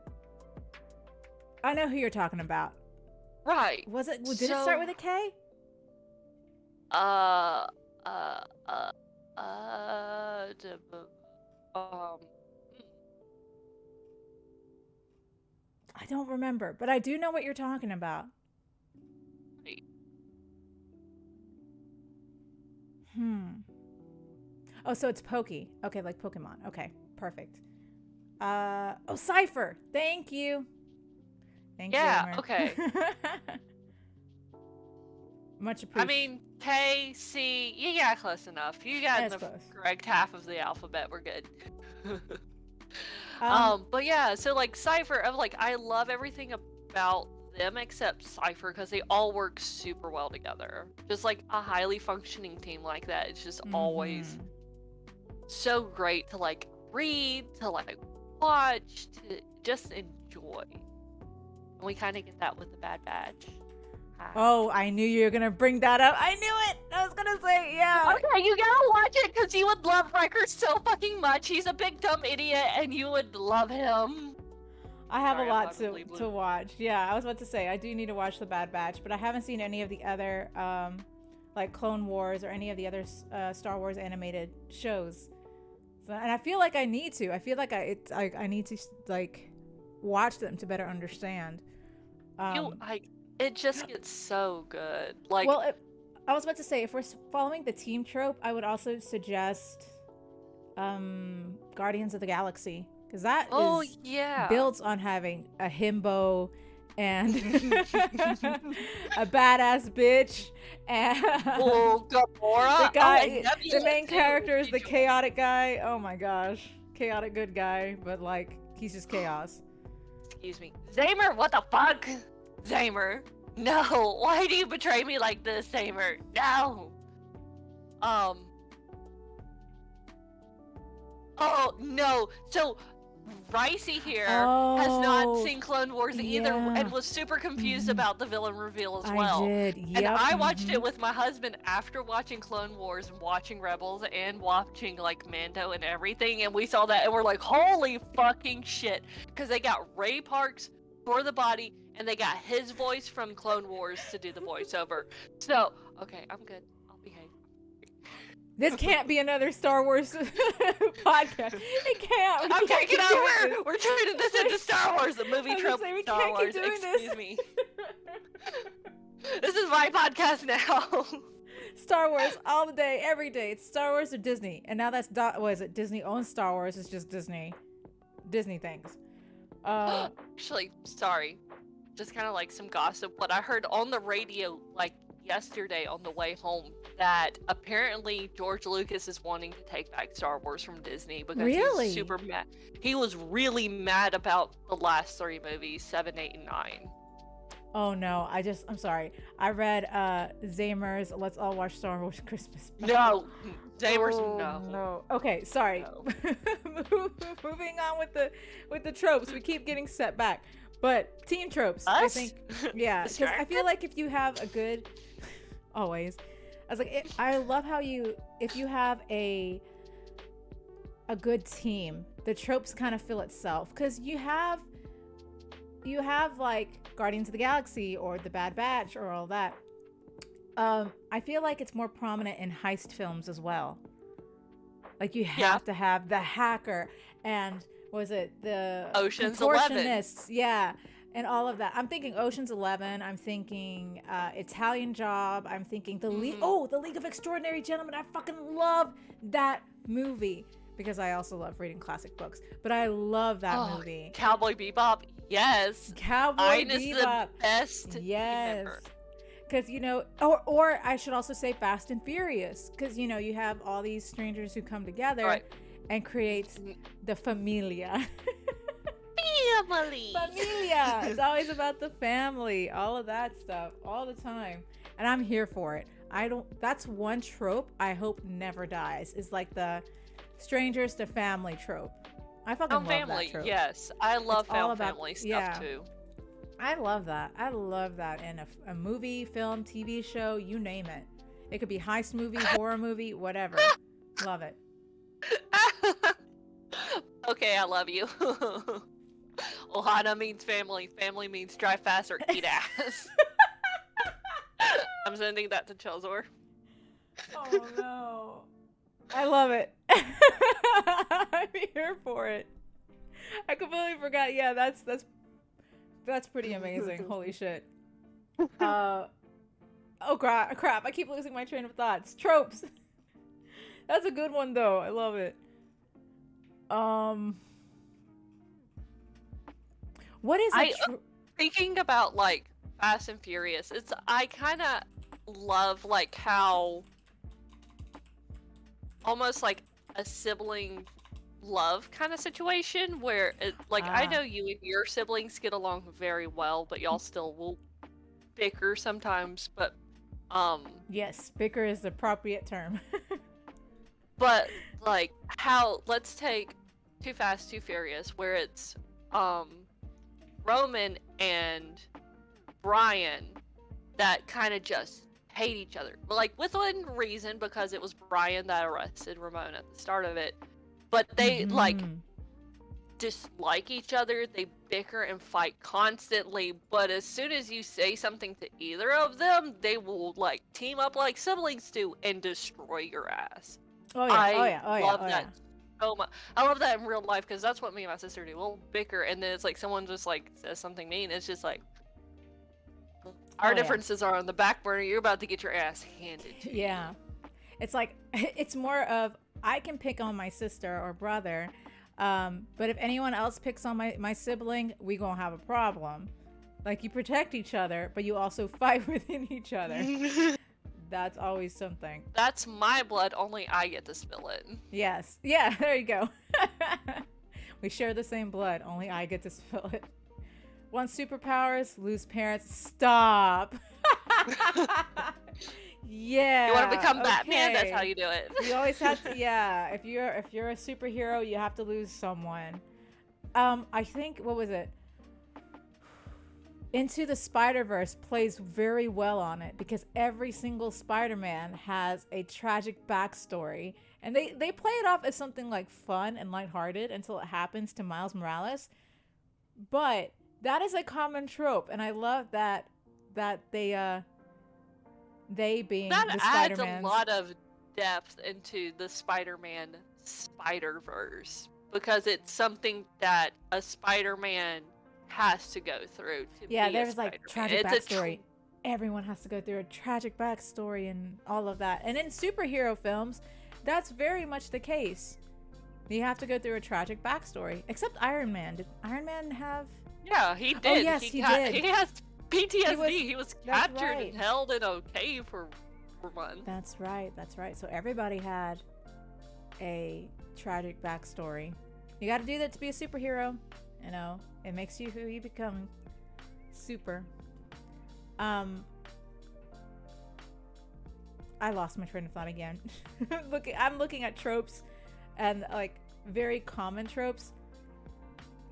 Speaker 1: I know who you're talking about.
Speaker 2: Right.
Speaker 1: Was it? Did it start with a K?
Speaker 2: Uh, uh, uh, uh, d- um,
Speaker 1: I don't remember, but I do know what you're talking about.
Speaker 2: right.
Speaker 1: Oh, so it's Pokey. Okay, like Pokemon. Okay, perfect. Oh, Cypher. Thank you. Thank you.
Speaker 2: Yeah, okay.
Speaker 1: Much appreciated.
Speaker 2: I mean, K, C, you got close enough. You got the correct half of the alphabet. We're good. But yeah, so like Cypher, I love everything about them except Cypher because they all work super well together. Just like a highly functioning team like that, it's just always so great to like read, to like watch, to just enjoy. And we kind of get that with the Bad Batch.
Speaker 1: Oh, I knew you were gonna bring that up. I knew it. I was gonna say, yeah.
Speaker 2: Okay, you gotta watch it because you would love Riker so fucking much. He's a big dumb idiot, and you would love him.
Speaker 1: I have a lot to watch. Yeah, I was about to say I do need to watch the Bad Batch, but I haven't seen any of the other like Clone Wars or any of the other Star Wars animated shows. So, and I feel like I need to. I feel like I need to like watch them to better understand.
Speaker 2: It just gets so good. Like,
Speaker 1: well, I was about to say if we're following the team trope, I would also suggest Guardians of the Galaxy because that builds on having a himbo and a badass bitch and
Speaker 2: Gamora.
Speaker 1: The main character is the chaotic guy. Oh my gosh, chaotic good guy, but like he's just chaos.
Speaker 2: Excuse me, Zamer. What the fuck? Zamer, no! Why do you betray me like this, Zamer? No! Oh, no! So, Ricey here has not seen Clone Wars either and was super confused about the villain reveal as well.
Speaker 1: I did, yep.
Speaker 2: And I watched it with my husband after watching Clone Wars and watching Rebels and watching, like, Mando and everything, and we saw that and we're like, holy fucking shit! Because they got Ray Parks for the body, and they got his voice from Clone Wars to do the voiceover. So, okay, I'm good. I'll behave.
Speaker 1: This can't be another Star Wars podcast. It can't.
Speaker 2: I'm taking over. We're turning this into Star Wars, the movie trope.
Speaker 1: We
Speaker 2: Star
Speaker 1: can't
Speaker 2: Wars.
Speaker 1: keep doing
Speaker 2: Excuse me. This is my podcast now.
Speaker 1: Star Wars all the day, every day. It's Star Wars or Disney, and now that's what is it? Disney owns Star Wars. It's just Disney things.
Speaker 2: Actually, sorry. Just kind of like some gossip. What I heard on the radio, like yesterday on the way home, that apparently George Lucas is wanting to take back Star Wars from Disney because he's super mad. He was really mad about the last 3 movies, 7, 8, and 9.
Speaker 1: Oh no, I'm sorry. I read Zamer's Let's All Watch Star Wars Christmas.
Speaker 2: No, Zamer's no.
Speaker 1: Okay, sorry.
Speaker 2: No.
Speaker 1: Moving on with the tropes. We keep getting set back. But team tropes, I think, yeah, because I feel like if you have a good, always, I was like, I love how if you have a good team, the tropes kind of fill itself, because you have like Guardians of the Galaxy or the Bad Batch or all that. I feel like it's more prominent in heist films as well. Like you have to have the hacker and was it the
Speaker 2: Ocean's 11?
Speaker 1: Yeah, and all of that. I'm thinking Ocean's 11. I'm thinking Italian Job. I'm thinking the League of Extraordinary Gentlemen. I fucking love that movie because I also love reading classic books. But I love that movie.
Speaker 2: Cowboy Bebop. Yes.
Speaker 1: Cowboy Bebop.
Speaker 2: The best.
Speaker 1: Yes. Because, or I should also say Fast and Furious. Because, you have all these strangers who come together.
Speaker 2: Right.
Speaker 1: and creates the familia.
Speaker 2: Family.
Speaker 1: Familia. It's always about the family, all of that stuff, all the time, and I'm here for it. I don't. That's one trope I hope never dies. Is like the strangers to family trope. I fucking
Speaker 2: Found
Speaker 1: love
Speaker 2: family.
Speaker 1: that trope.
Speaker 2: Yes, I love
Speaker 1: It's all
Speaker 2: found
Speaker 1: about
Speaker 2: family stuff
Speaker 1: yeah.
Speaker 2: too.
Speaker 1: I love that. I love that in a movie, film, TV show, you name it. It could be heist movie, horror movie, whatever. Love it.
Speaker 2: Okay, I love you. Ohana means family. Family means drive fast or eat ass. I'm sending that to Chelsor.
Speaker 1: Oh no. I love it. I'm here for it. I completely forgot. Yeah, that's pretty amazing. Holy shit. Oh crap. I keep losing my train of thoughts. Tropes. That's a good one though. I love it. What is it?
Speaker 2: Thinking about like Fast and Furious, I kind of love like how almost like a sibling love kind of situation where it, like I know you and your siblings get along very well, but y'all still will bicker sometimes. But
Speaker 1: yes, bicker is the appropriate term.
Speaker 2: but like how, let's take Too Fast, Too Furious, where it's Roman and Brian that kind of just hate each other, but like within reason, because it was Brian that arrested Ramon at the start of it. But they like dislike each other, they bicker and fight constantly, but as soon as you say something to either of them, they will like team up like siblings do and destroy your ass.
Speaker 1: Oh yeah,
Speaker 2: I love that so much. I love that in real life because that's what me and my sister do. We'll bicker and then it's like someone just like says something mean. It's just like our differences are on the back burner. You're about to get your ass handed to you.
Speaker 1: Yeah. It's like, it's more of, I can pick on my sister or brother, but if anyone else picks on my sibling, we gonna have a problem. Like, you protect each other, but you also fight within each other. That's always something.
Speaker 2: That's my blood, only I get to spill it.
Speaker 1: Yes. Yeah, there you go. We share the same blood, only I get to spill it. Want superpowers, lose parents. Stop. Yeah.
Speaker 2: You want to become Batman?
Speaker 1: Okay.
Speaker 2: That's how you do it.
Speaker 1: You always have to. Yeah. If you're a superhero, you have to lose someone. I think, what was it? Into the Spider-Verse plays very well on it because every single Spider-Man has a tragic backstory, and they play it off as something like fun and lighthearted until it happens to Miles Morales. But that is a common trope, and I love that they being
Speaker 2: that
Speaker 1: the
Speaker 2: adds
Speaker 1: Spider-Mans.
Speaker 2: a lot of depth into the Spider-Man Spider-Verse because it's something that a Spider-Man has to go through to be
Speaker 1: there's
Speaker 2: a
Speaker 1: like
Speaker 2: Spider-Man.
Speaker 1: tragic backstory. Everyone has to go through a tragic backstory and all of that. And in superhero films, that's very much the case. You have to go through a tragic backstory. Except Iron Man. Did Iron Man have?
Speaker 2: Yeah, he did.
Speaker 1: Oh yes, he did.
Speaker 2: He has PTSD. He was captured
Speaker 1: right.
Speaker 2: and held in a cave for months.
Speaker 1: That's right. That's right. So everybody had a tragic backstory. You got to do that to be a superhero. You know, it makes you who you become. Super. I lost my train of thought again. I'm looking at tropes and like very common tropes.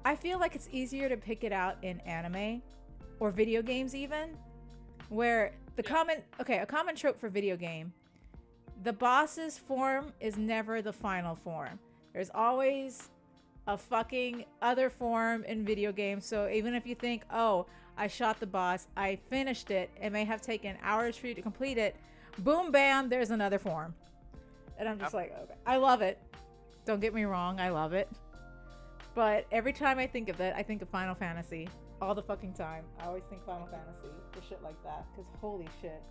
Speaker 1: I feel like it's easier to pick it out in anime or video games even, where a common trope for video game, the boss's form is never the final form. There's always a fucking other form in video games. So even if you think, oh, I shot the boss, I finished it, it may have taken hours for you to complete it, boom, bam, there's another form. And I'm just like, okay, I love it. Don't get me wrong, I love it. But every time I think of it, I think of Final Fantasy. All the fucking time. I always think Final Fantasy for shit like that. Because holy shit.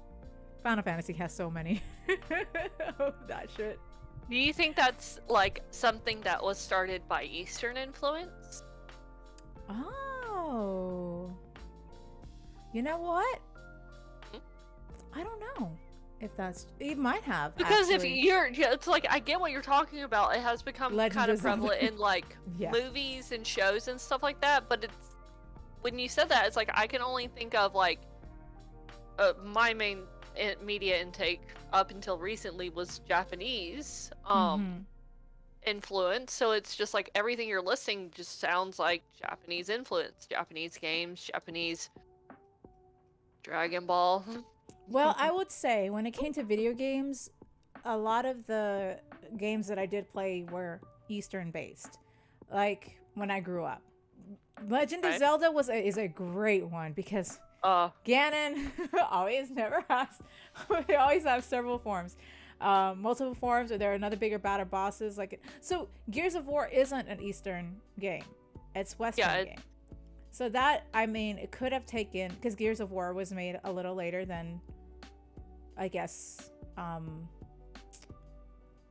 Speaker 1: Final Fantasy has so many of that shit.
Speaker 2: Do you think that's like something that was started by Eastern influence?
Speaker 1: Oh. You know what? I don't know. If that's, you might have,
Speaker 2: Because if
Speaker 1: actually.
Speaker 2: it's like, I get what you're talking about. It has become
Speaker 1: Legend
Speaker 2: kind
Speaker 1: of
Speaker 2: of
Speaker 1: Zelda.
Speaker 2: prevalent in like
Speaker 1: Yeah.
Speaker 2: movies and shows and stuff like that. But it's, when you said that, it's like I can only think of like my main media intake up until recently was Japanese influence. So it's just like everything you're listing just sounds like Japanese influence, Japanese games, Japanese Dragon Ball.
Speaker 1: Well, I would say when it came to video games, a lot of the games that I did play were Eastern based. Like when I grew up, Legend of
Speaker 2: Okay.
Speaker 1: Zelda is a great one because Ganon always never has. They always have several forms, multiple forms, or there are another bigger, badder bosses. So, Gears of War isn't an Eastern game; it's Western game. So that, I mean, it could have taken, because Gears of War was made a little later than, I guess,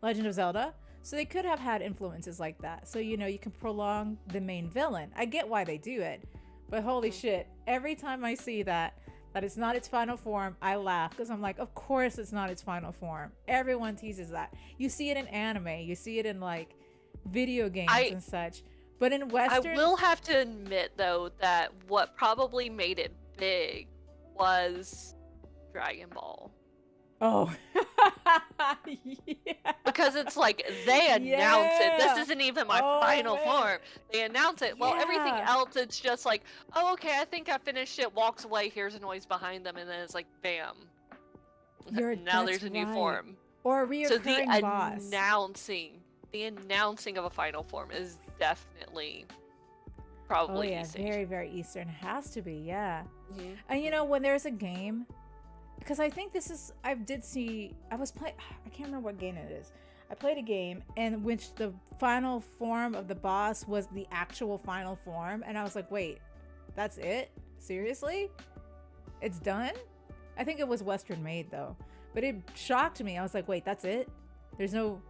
Speaker 1: Legend of Zelda. So they could have had influences like that. So, you know, you can prolong the main villain. I get why they do it. But holy shit, every time I see that it's not its final form, I laugh. Because I'm like, of course it's not its final form. Everyone teases that. You see it in anime. You see it in, like, video games and such. But in Western...
Speaker 2: I will have to admit, though, that what probably made it big was Dragon Ball.
Speaker 1: Oh. Yeah.
Speaker 2: Because it's like, they announce it. This isn't even my final form. They announce it. Well, everything else, it's just like, oh, okay, I think I finished it. Walks away, hears a noise behind them, and then it's like, bam. Now there's a new form.
Speaker 1: Or a reoccurring boss.
Speaker 2: The announcing of a final form is definitely probably Eastern.
Speaker 1: Very, very Eastern. It has to be, yeah. And you know, when there's a game, because I think this is, I was playing, I can't remember what game it is. I played a game in which the final form of the boss was the actual final form, and I was like, wait, that's it? Seriously? It's done? I think it was Western made though, but it shocked me. I was like, wait, that's it? There's no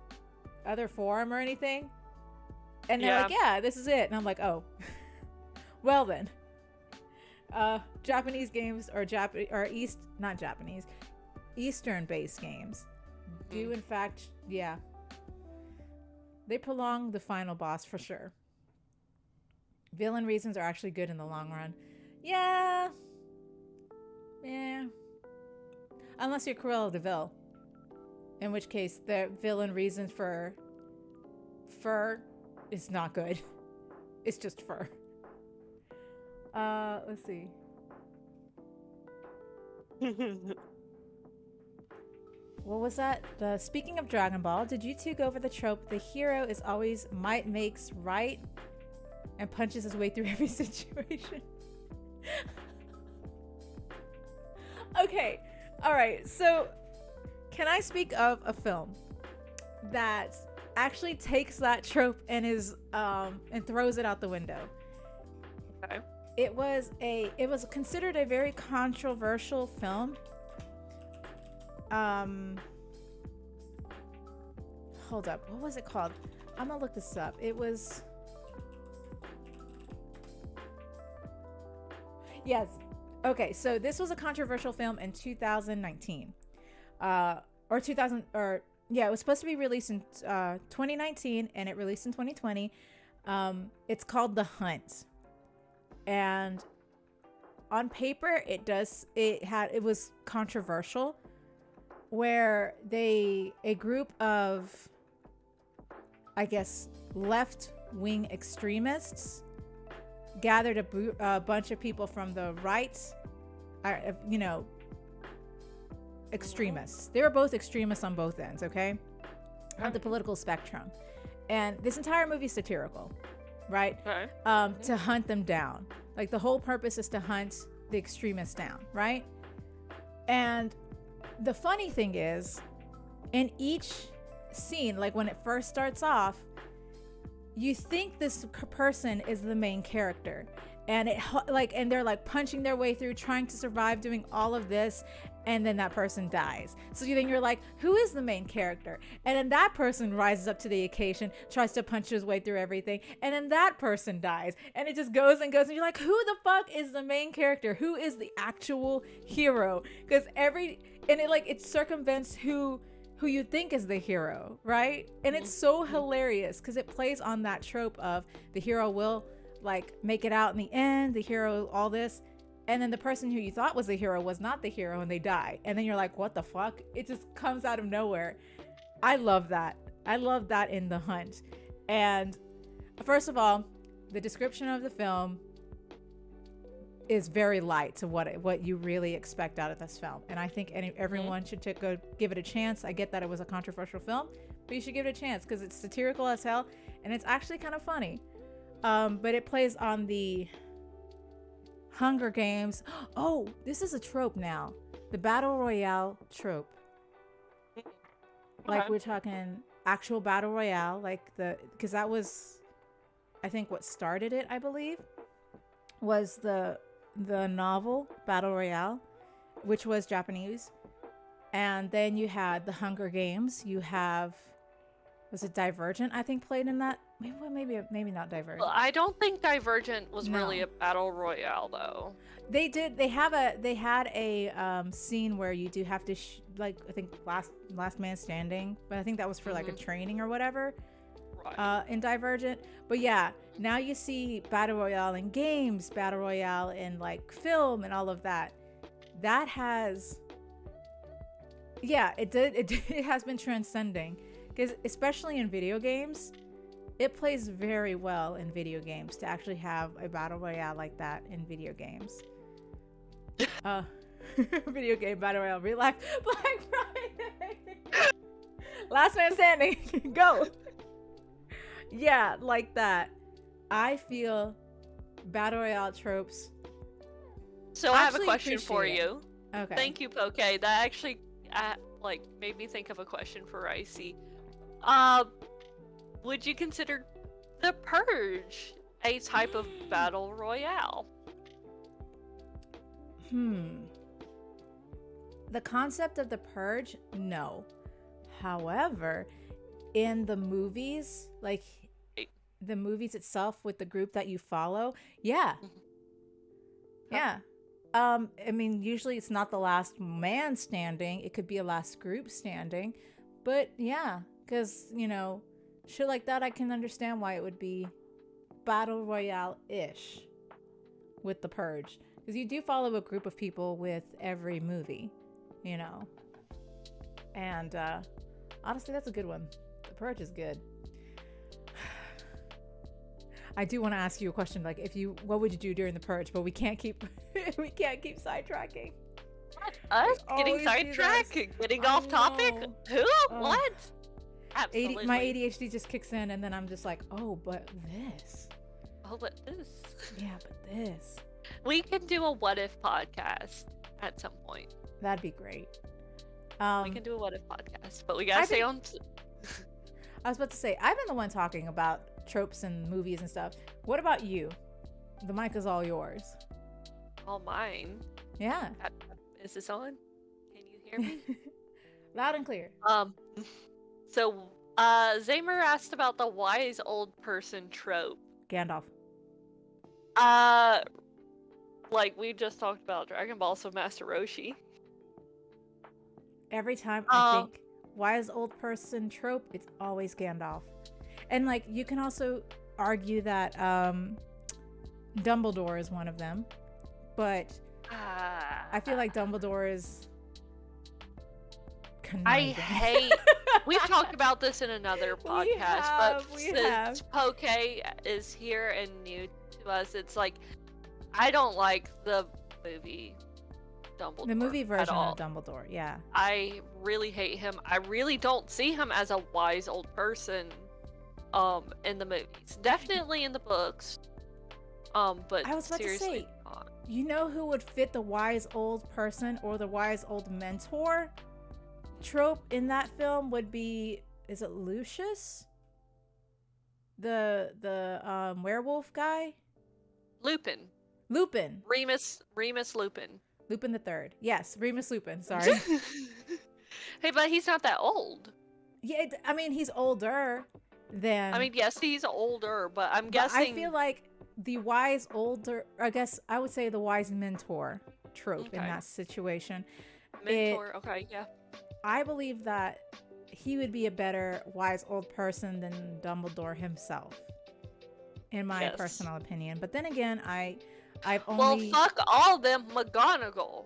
Speaker 1: other form or anything? And they're like, yeah, this is it. And I'm like, oh, well then. Japanese games or Eastern based games do in fact, they prolong the final boss for sure. Villain reasons are actually good in the long run. Yeah. Unless you're Cruella de Vil, in which case the villain reason for fur is not good. It's just fur. Let's see. What was that? Speaking of Dragon Ball, did you two go over the trope the hero is always might makes right and punches his way through every situation? Okay. All right. So, can I speak of a film that actually takes that trope and and throws it out the window?
Speaker 2: Okay.
Speaker 1: It was considered a very controversial film. Hold up. What was it called? I'm gonna look this up. It was... Yes. Okay, so this was a controversial film in 2019. It was supposed to be released in 2019 and it released in 2020. It's called The Hunt. And on paper it was controversial, where a group of, I guess, left-wing extremists gathered a bunch of people from the right, extremists. They were both extremists on both ends, okay, of the political spectrum. And this entire movie is satirical, right? To hunt them down. Like, the whole purpose is to hunt the extremists down, right? And the funny thing is, in each scene, like when it first starts off, you think this person is the main character, and they're like punching their way through, trying to survive, doing all of this, and then that person dies. So then you're like, who is the main character? And then that person rises up to the occasion, tries to punch his way through everything, and then that person dies. And it just goes and goes, and you're like, who the fuck is the main character? Who is the actual hero? Because and it circumvents who you think is the hero, right? And it's so hilarious because it plays on that trope of the hero will like make it out in the end, the hero, all this, and then the person who you thought was the hero was not the hero and they die. And then you're like, what the fuck? It just comes out of nowhere. I love that. I love that in The Hunt. And first of all, the description of the film is very light to what you really expect out of this film, and I think everyone should go give it a chance. I get that it was a controversial film, but you should give it a chance because it's satirical as hell and it's actually kind of funny. But it plays on the Hunger Games. Oh, this is a trope now, the battle royale trope. Like we're talking actual battle royale, like because that was, I think, what started it. I believe was the novel Battle Royale, which was Japanese. And then you had the Hunger Games. You have, was it Divergent, I think, played in that? Maybe not Divergent.
Speaker 2: Well, I don't think Divergent was really a battle royale though.
Speaker 1: They had a scene where you do have to I think last man standing, but I think that was for like a training or whatever. Right. In Divergent. But yeah, now you see battle royale in games, battle royale in like film and all of that. That has, it has been transcending, because especially in video games, it plays very well in video games to actually have a battle royale like that in video games. Video game battle royale, real life Black Friday. Last man standing. Go. Yeah, like that. I feel battle royale tropes.
Speaker 2: So I have a question for you.
Speaker 1: Okay.
Speaker 2: Thank you, Poke. That actually made me think of a question for Ricey. Would you consider The Purge a type of battle royale?
Speaker 1: The concept of The Purge, no. However, in the movies, like the movies itself with the group that you follow, yeah. I mean, usually it's not the last man standing. It could be a last group standing. But yeah, because, shit like that, I can understand why it would be battle royale-ish with The Purge. Because you do follow a group of people with every movie, And honestly, that's a good one. The Purge is good. I do want to ask you a question, like what would you do during The Purge? But we can't keep sidetracking.
Speaker 2: Us getting sidetracked, getting off topic. Who? What? Absolutely.
Speaker 1: My ADHD just kicks in, and then I'm just like, oh, but this.
Speaker 2: Oh, but this.
Speaker 1: Yeah, but this.
Speaker 2: We can do a what if podcast at some point.
Speaker 1: That'd be great.
Speaker 2: We can do a what if podcast, but we gotta stay on.
Speaker 1: I was about to say, I've been the one talking about tropes and movies and stuff. What about you? The mic is all yours.
Speaker 2: All mine.
Speaker 1: Yeah.
Speaker 2: Is this on? Can you hear me?
Speaker 1: Loud and clear.
Speaker 2: So, Zamer asked about the wise old person trope.
Speaker 1: Gandalf.
Speaker 2: Like we just talked about Dragon Ball, so Master Roshi.
Speaker 1: Every time I think wise old person trope, it's always Gandalf. And like you can also argue that Dumbledore is one of them, but I feel like Dumbledore is conniving.
Speaker 2: I hate. We've talked about this in another podcast, but since Poke is here and new to us, it's like I don't like the movie Dumbledore.
Speaker 1: The movie version of Dumbledore, yeah.
Speaker 2: I really hate him. I really don't see him as a wise old person in the movies. Definitely in the books. But
Speaker 1: I was about to say, you know who would fit the wise old person or the wise old mentor trope in that film would be, is it Lucius? The werewolf guy?
Speaker 2: Lupin. Remus Lupin.
Speaker 1: Lupin the Third. Yes, Remus Lupin. Sorry.
Speaker 2: Hey, but he's not that old.
Speaker 1: Yeah, I mean, he's older than...
Speaker 2: I mean, yes, he's older, but I'm guessing...
Speaker 1: I feel like the wise older... I guess I would say the wise mentor trope in that situation.
Speaker 2: Mentor. Okay, yeah.
Speaker 1: I believe that he would be a better wise old person than Dumbledore himself, in my
Speaker 2: Yes.
Speaker 1: personal opinion. But then again, I've
Speaker 2: Well,
Speaker 1: only.
Speaker 2: fuck all them McGonagall.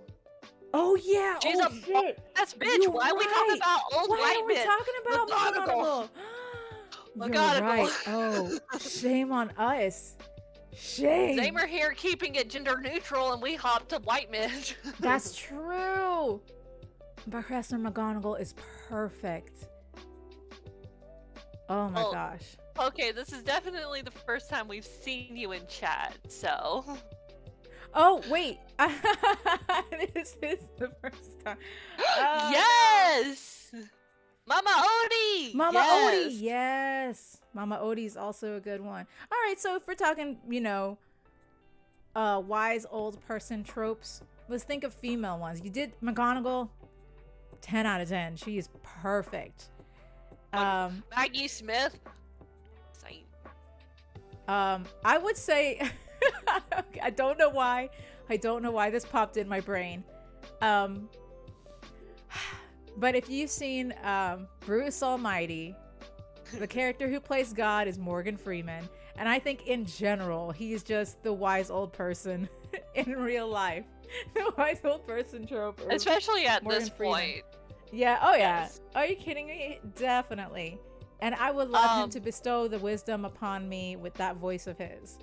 Speaker 1: Oh yeah!
Speaker 2: She's
Speaker 1: Oh
Speaker 2: a
Speaker 1: shit!
Speaker 2: ass bitch.
Speaker 1: You're
Speaker 2: Why are we talking
Speaker 1: right.
Speaker 2: about old
Speaker 1: Why
Speaker 2: white
Speaker 1: are we
Speaker 2: men?
Speaker 1: talking about
Speaker 2: McGonagall.
Speaker 1: McGonagall? You're
Speaker 2: McGonagall.
Speaker 1: right. Oh, shame on us. Shame.
Speaker 2: Zamer here keeping it gender neutral, and we hop to white men.
Speaker 1: That's true. Professor McGonagall is perfect. Oh my
Speaker 2: Well,
Speaker 1: gosh.
Speaker 2: okay, this is definitely the first time we've seen you in chat, so.
Speaker 1: Oh wait. This is the first time.
Speaker 2: Yes! Mama Odie!
Speaker 1: Mama
Speaker 2: Yes!
Speaker 1: Odie, yes. Mama Odie's also a good one. All right, so if we're talking, wise old person tropes, let's think of female ones. You did McGonagall, 10 out of 10. She is perfect.
Speaker 2: Maggie Smith. Same.
Speaker 1: I would say I don't know why. I don't know why this popped in my brain. But if you've seen Bruce Almighty, the character who plays God is Morgan Freeman. And I think in general, he's just the wise old person in real life. The wise old person trope.
Speaker 2: Especially at
Speaker 1: Morgan
Speaker 2: this
Speaker 1: Freeman.
Speaker 2: point.
Speaker 1: Yeah. Oh, yeah.
Speaker 2: Yes.
Speaker 1: Are you kidding me? Definitely. And I would love him to bestow the wisdom upon me with that voice of his.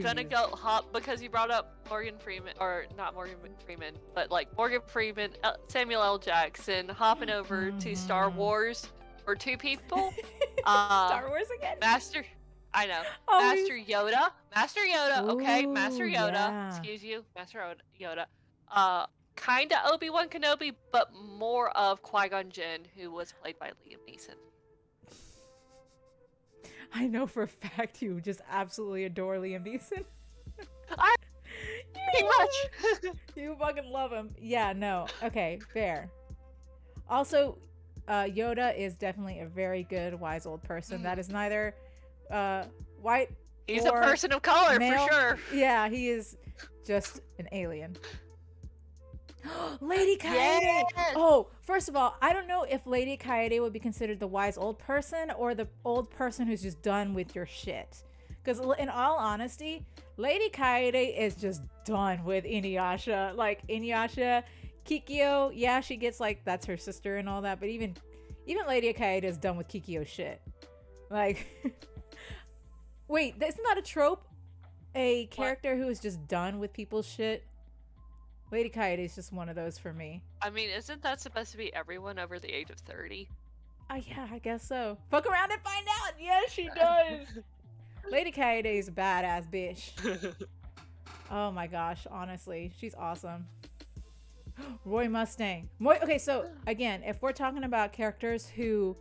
Speaker 2: Gonna
Speaker 1: Jeez.
Speaker 2: go hop because you brought up Morgan Freeman, or not Morgan Freeman, but like Morgan Freeman, Samuel L. Jackson, hopping over to Star Wars for two people.
Speaker 1: Star Wars again?
Speaker 2: I know.
Speaker 1: Oh,
Speaker 2: Master Yoda, okay, Master
Speaker 1: Ooh,
Speaker 2: Yoda,
Speaker 1: yeah.
Speaker 2: excuse you, Master Yoda. Kinda Obi-Wan Kenobi, but more of Qui-Gon Jinn, who was played by Liam Neeson.
Speaker 1: I know for a fact you just absolutely adore Liam Neeson.
Speaker 2: Pretty much.
Speaker 1: You fucking love him. Yeah, no. Okay, fair. Also, Yoda is definitely a very good wise old person. That is neither white
Speaker 2: He's
Speaker 1: or
Speaker 2: a person of color
Speaker 1: male.
Speaker 2: for sure.
Speaker 1: Yeah, he is just an alien. Lady Coyote!
Speaker 2: Yes!
Speaker 1: Oh, first of all, I don't know if Lady Coyote would be considered the wise old person or the old person who's just done with your shit. Because in all honesty, Lady Coyote is just done with Inuyasha. Like, Inuyasha, Kikyo, yeah, she gets like, that's her sister and all that, but even Lady Coyote is done with Kikyo's shit. Like, wait, isn't that a trope? A character who is just done with people's shit? Lady Coyote is just one of those for me.
Speaker 2: I mean, isn't that supposed to be everyone over the age of 30?
Speaker 1: Yeah, I guess so. Fuck around and find out. Yes, she does. Lady Coyote is a badass bitch. Oh my gosh, honestly, she's awesome. Roy Mustang. Okay, so again, if we're talking about characters who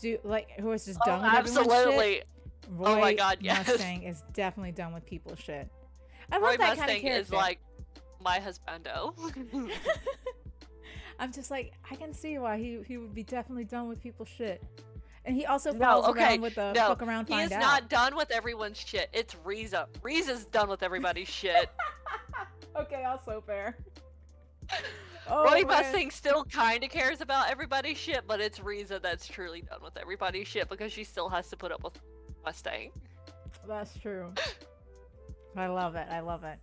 Speaker 1: who is just done with everyone's
Speaker 2: absolutely.
Speaker 1: shit, Roy
Speaker 2: Oh my God, yes.
Speaker 1: Mustang is definitely done with people's shit. I love
Speaker 2: Roy
Speaker 1: that
Speaker 2: Mustang
Speaker 1: kind of character.
Speaker 2: is like my husbando.
Speaker 1: I'm just like, I can see why he would be definitely done with people's shit. And he also follows around with the fuck around, find out.
Speaker 2: He is not done with everyone's shit. It's Riza. Riza's done with everybody's shit.
Speaker 1: Okay, also fair.
Speaker 2: Roy Mustang still kind of cares about everybody's shit, but it's Riza that's truly done with everybody's shit because she still has to put up with Mustang.
Speaker 1: That's true. I love it. I love it.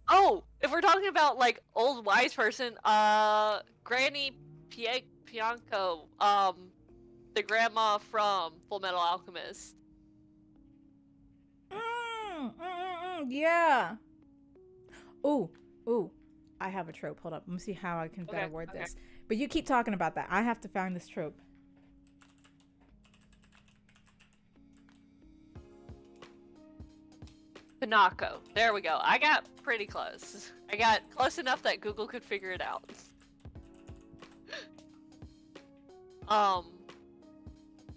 Speaker 2: Oh, if we're talking about like old wise person, Granny Pianco, the grandma from Full Metal Alchemist.
Speaker 1: Yeah. Ooh. I have a trope. Hold up. Let me see how I can better word this. But you keep talking about that. I have to find this trope.
Speaker 2: Pinocchio. There we go. I got pretty close. I got close enough that Google could figure it out.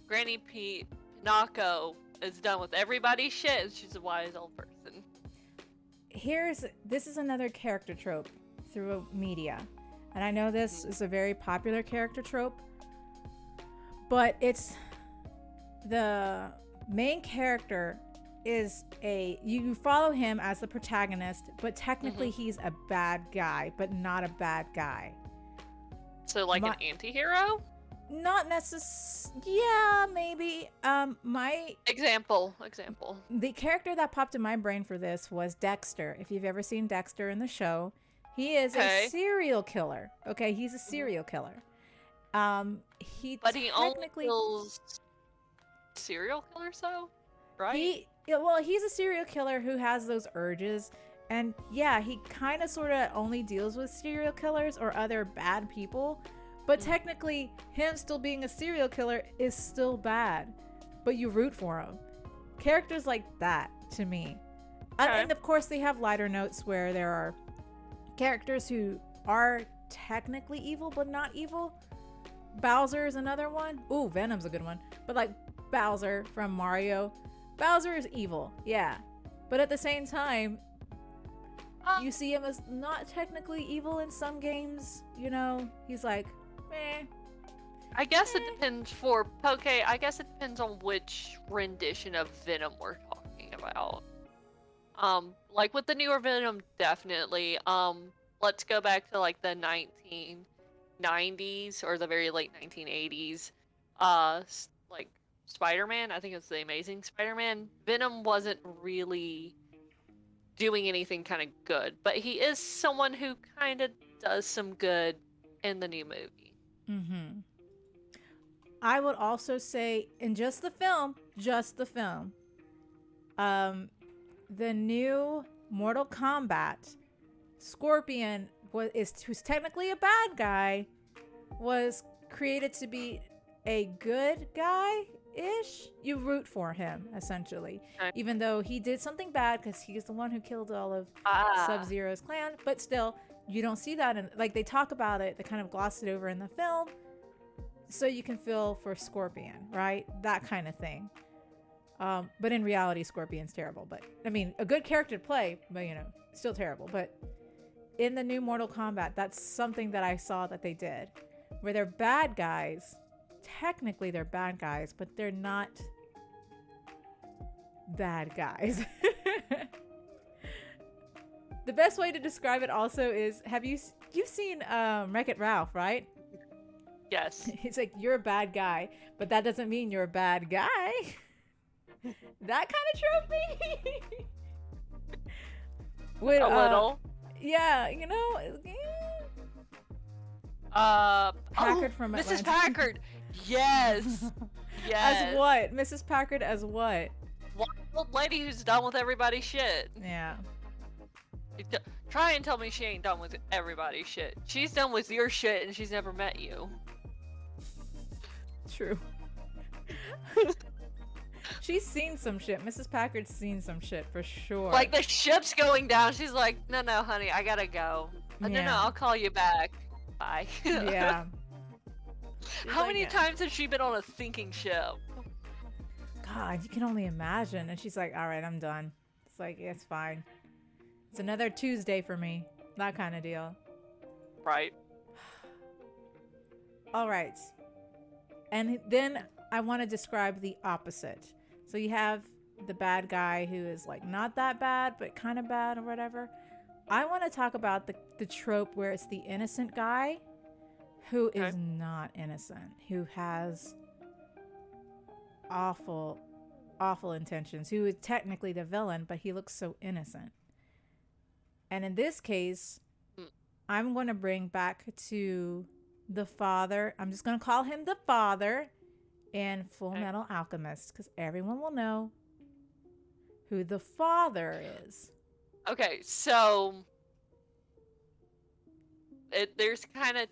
Speaker 2: Granny Pinocchio is done with everybody's shit, and she's a wise old person.
Speaker 1: This is another character trope through media. And I know this is a very popular character trope, but it's the main character is you follow him as the protagonist, but technically
Speaker 2: Mm-hmm.
Speaker 1: he's a bad guy, but not a bad guy.
Speaker 2: So like
Speaker 1: My,
Speaker 2: an anti-hero?
Speaker 1: not necessarily. Yeah, maybe. My
Speaker 2: Example.
Speaker 1: the character that popped in my brain for this was Dexter. If you've ever seen Dexter in the show, he is a
Speaker 2: Okay.
Speaker 1: serial killer. Okay, he's a
Speaker 2: Mhm.
Speaker 1: serial killer. He
Speaker 2: But he only
Speaker 1: technically
Speaker 2: kills serial killers, though, right?
Speaker 1: he's a serial killer who has those urges, and yeah, he kind of sort of only deals with serial killers or other bad people, but
Speaker 2: Mhm.
Speaker 1: technically him still being a serial killer is still bad, but you root for him. Characters like that to me.
Speaker 2: Okay.
Speaker 1: And of course they have lighter notes where there are characters who are technically evil but not evil. Bowser is another one. Ooh, Venom's a good one. But like Bowser from Mario, Bowser is evil, yeah. But at the same time, you see him as not technically evil in some games. You know, he's like, meh.
Speaker 2: I guess it depends for Poke. I guess it depends on which rendition of Venom we're talking about. Like with the newer Venom, definitely. Let's go back to like the 1990s or the very late 1980s. Like Spider-Man. I think it's the Amazing Spider-Man. Venom wasn't really doing anything kind of good, but he is someone who kind of does some good in the new movie.
Speaker 1: Mm-hmm. I would also say in just the film, the new Mortal Kombat, Scorpion who's technically a bad guy, was created to be a good guy ish. You root for him essentially,
Speaker 2: Okay.
Speaker 1: even though he did something bad because he's the one who killed all of Sub-Zero's clan. But still, you don't see that, and like they talk about it, they kind of gloss it over in the film, so you can feel for Scorpion, right? That kind of thing. But in reality, Scorpion's terrible. But I mean, a good character to play, but you know, still terrible. But in the new Mortal Kombat, that's something that I saw that they did, where they're bad guys. Technically, they're bad guys, but they're not bad guys. The best way to describe it also is, you've seen Wreck-It Ralph, right?
Speaker 2: Yes.
Speaker 1: It's like, you're a bad guy, but that doesn't mean you're a bad guy. That kind of trophy. With,
Speaker 2: A little.
Speaker 1: Yeah, you know. Packard from
Speaker 2: Mrs.
Speaker 1: Atlanta.
Speaker 2: Packard. Yes. Yes.
Speaker 1: As what? Mrs. Packard as what?
Speaker 2: One old lady who's done with everybody's shit.
Speaker 1: Yeah.
Speaker 2: Try and tell me she ain't done with everybody's shit. She's done with your shit and she's never met you.
Speaker 1: True. She's seen some shit. Mrs. Packard's seen some shit for sure.
Speaker 2: Like the ship's going down. She's like, no, honey, I gotta go. No,
Speaker 1: Yeah.
Speaker 2: I'll call you back. Bye.
Speaker 1: Yeah. She's
Speaker 2: How
Speaker 1: like,
Speaker 2: many
Speaker 1: yeah.
Speaker 2: times has she been on a sinking ship?
Speaker 1: God, you can only imagine. And she's like, all right, I'm done. It's like, it's fine. It's another Tuesday for me. That kind of deal.
Speaker 2: Right.
Speaker 1: All right. And then I want to describe the opposite. So you have the bad guy who is like not that bad, but kind of bad or whatever. I want to talk about the trope where it's the innocent guy who is not innocent, who has awful intentions, who is technically the villain, but he looks so innocent. And in this case, I'm going to bring back to the father. I'm just going to call him the father in Full Metal Alchemist, because everyone will know who the father is.
Speaker 2: Okay, so there's kind of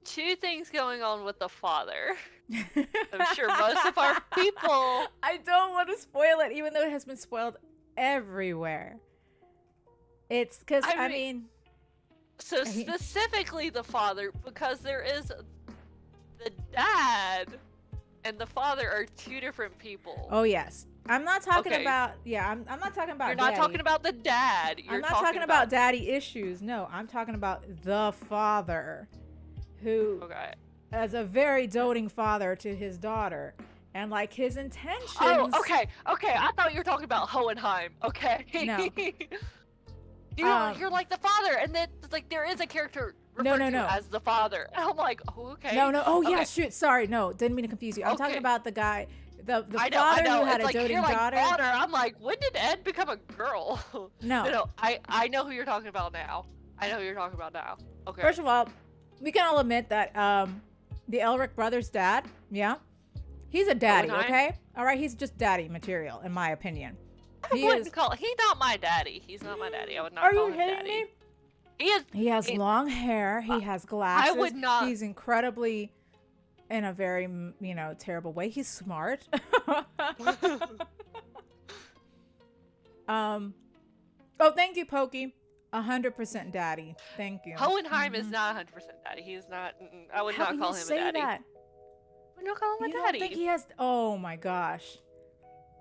Speaker 2: two things going on with the father. I'm sure most of our people...
Speaker 1: I don't want to spoil it, even though it has been spoiled everywhere. It's because, I mean...
Speaker 2: So specifically the father, because there is the dad and the father are two different people.
Speaker 1: Oh, yes. I'm not talking about... Yeah, I'm not talking about
Speaker 2: You're not
Speaker 1: daddy.
Speaker 2: talking about the dad.
Speaker 1: I'm not talking about daddy issues. No, I'm talking about the father who...
Speaker 2: Okay.
Speaker 1: As a very doting father to his daughter. and like his
Speaker 2: Oh,
Speaker 1: intentions.
Speaker 2: okay, okay. I thought you were talking about Hohenheim. Okay.
Speaker 1: No.
Speaker 2: You're like the father, and then like there is a character referred to
Speaker 1: No.
Speaker 2: as the father. And I'm like, oh, okay.
Speaker 1: No. Oh yeah,
Speaker 2: Okay.
Speaker 1: shoot. Sorry, no, didn't mean to confuse you. I'm talking
Speaker 2: Okay.
Speaker 1: about the guy, the
Speaker 2: I
Speaker 1: father who
Speaker 2: know.
Speaker 1: had
Speaker 2: It's
Speaker 1: a
Speaker 2: like
Speaker 1: doting
Speaker 2: you're like
Speaker 1: daughter.
Speaker 2: daughter. I'm like, when did Ed become a girl?
Speaker 1: No.
Speaker 2: No. I know who you're talking about now. I know who you're talking about now. Okay.
Speaker 1: First of all, we can all admit that the Elric brothers' dad, yeah, he's a daddy.
Speaker 2: Hohenheim?
Speaker 1: Okay, all right, he's just daddy material in my opinion.
Speaker 2: I wouldn't call. He's not my daddy. He's not my daddy. I would not
Speaker 1: Are
Speaker 2: call
Speaker 1: you
Speaker 2: him
Speaker 1: kidding
Speaker 2: daddy.
Speaker 1: me?
Speaker 2: He
Speaker 1: has long hair. He has glasses.
Speaker 2: I would not.
Speaker 1: He's incredibly, in a very, terrible way. He's smart. Oh, thank you, Pokey. 100% daddy. Thank you.
Speaker 2: Hohenheim is not 100% daddy. He is not. I would not call him a daddy.
Speaker 1: That?
Speaker 2: I would not call him a
Speaker 1: you
Speaker 2: daddy.
Speaker 1: Don't think he has? Oh my gosh.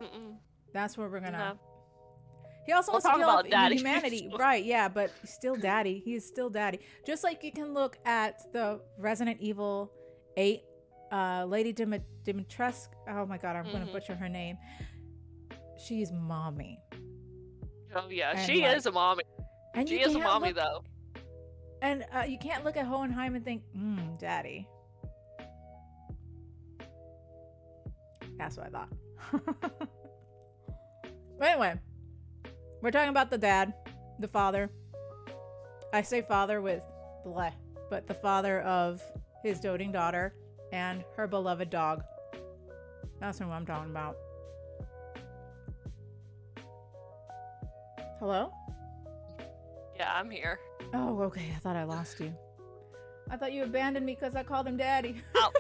Speaker 2: Mm-mm.
Speaker 1: That's where we're gonna.
Speaker 2: No.
Speaker 1: He also wants
Speaker 2: We'll
Speaker 1: to kill
Speaker 2: talk
Speaker 1: off
Speaker 2: about daddy.
Speaker 1: humanity, right? Yeah, but he's still daddy. He is still daddy. Just like you can look at the Resident Evil 8, Lady Dimitrescu. Oh my God, I'm gonna butcher her name. She's mommy.
Speaker 2: Oh yeah,
Speaker 1: And
Speaker 2: she is a mommy.
Speaker 1: And
Speaker 2: she is a mommy though.
Speaker 1: And you can't look at Hohenheim and think, daddy. That's what I thought. But anyway, we're talking about the dad, the father. I say father with bleh, but the father of his doting daughter and her beloved dog. That's who I'm talking about. Hello?
Speaker 2: Yeah, I'm here.
Speaker 1: Oh, okay. I thought I lost you. I thought you abandoned me because I called him daddy.
Speaker 2: Oh.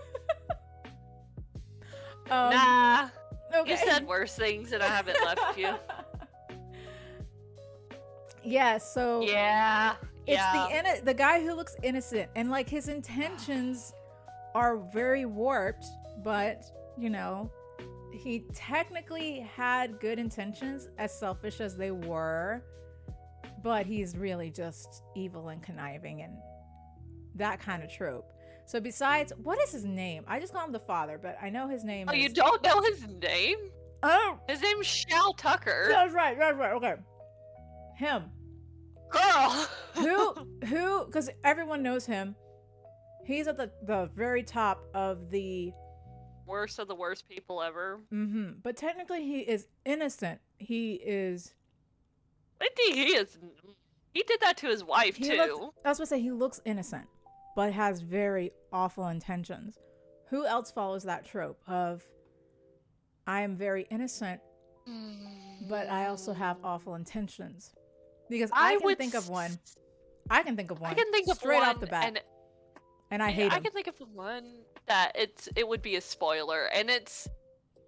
Speaker 1: Nah. Okay.
Speaker 2: You said worse things and I haven't left you.
Speaker 1: Yeah, so
Speaker 2: Yeah.
Speaker 1: It's the guy who looks innocent, and like his intentions are very warped, but he technically had good intentions, as selfish as they were, but he's really just evil and conniving and that kind of trope. So besides, what is his name? I just call him the father, but I know his name is...
Speaker 2: you don't know his name?
Speaker 1: Oh!
Speaker 2: His name's Shao Tucker.
Speaker 1: That's right. Okay. Him.
Speaker 2: Girl!
Speaker 1: Who, because everyone knows him. He's at the very top of the...
Speaker 2: Worst of the worst people ever.
Speaker 1: Mm-hmm. But technically he is innocent. He is...
Speaker 2: He did that to his wife, too.
Speaker 1: I was going to say, he looks innocent, but has very awful intentions. Who else follows that trope of, I am very innocent, but I also have awful intentions? Because I can think of one. I can think of one.
Speaker 2: I can think of
Speaker 1: straight
Speaker 2: one
Speaker 1: off the bat. And I hate him.
Speaker 2: I can think of one that it would be a spoiler, and it's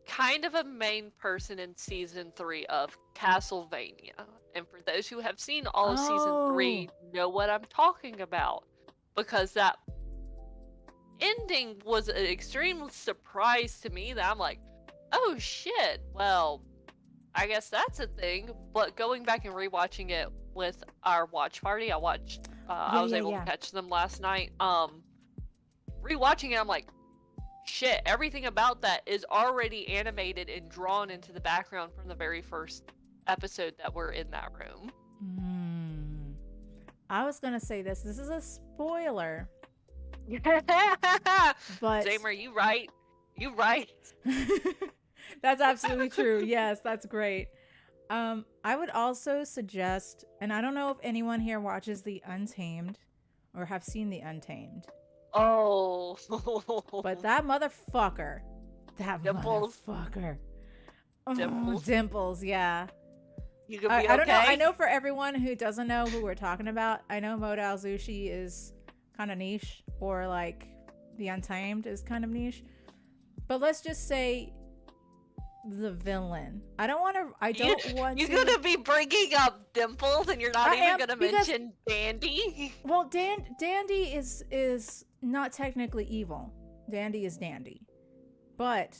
Speaker 2: kind of a main person in season 3 of Castlevania. And for those who have seen all of season 3, know what I'm talking about. Because that ending was an extreme surprise to me that I'm like, oh shit, well, I guess that's a thing. But going back and rewatching it with our watch party, I was able to catch them last night. Rewatching it, I'm like, shit, everything about that is already animated and drawn into the background from the very first episode that we're in that room.
Speaker 1: I was gonna say this is a spoiler. But
Speaker 2: Zamer, you right.
Speaker 1: That's absolutely true. Yes, that's great. I would also suggest, and I don't know if anyone here watches The Untamed or have seen The Untamed.
Speaker 2: Oh.
Speaker 1: But that motherfucker.
Speaker 2: Dimples.
Speaker 1: Motherfucker.
Speaker 2: Dimples.
Speaker 1: Dimples, yeah.
Speaker 2: You could be okay.
Speaker 1: I don't know. I know for everyone who doesn't know who we're talking about, I know Modal Zushi is kind of niche, or like The Untamed is kind of niche. But let's just say the villain. You're
Speaker 2: gonna be bringing up Dimples and you're not even gonna mention Dandy?
Speaker 1: Well, Dandy is not technically evil. Dandy is Dandy. But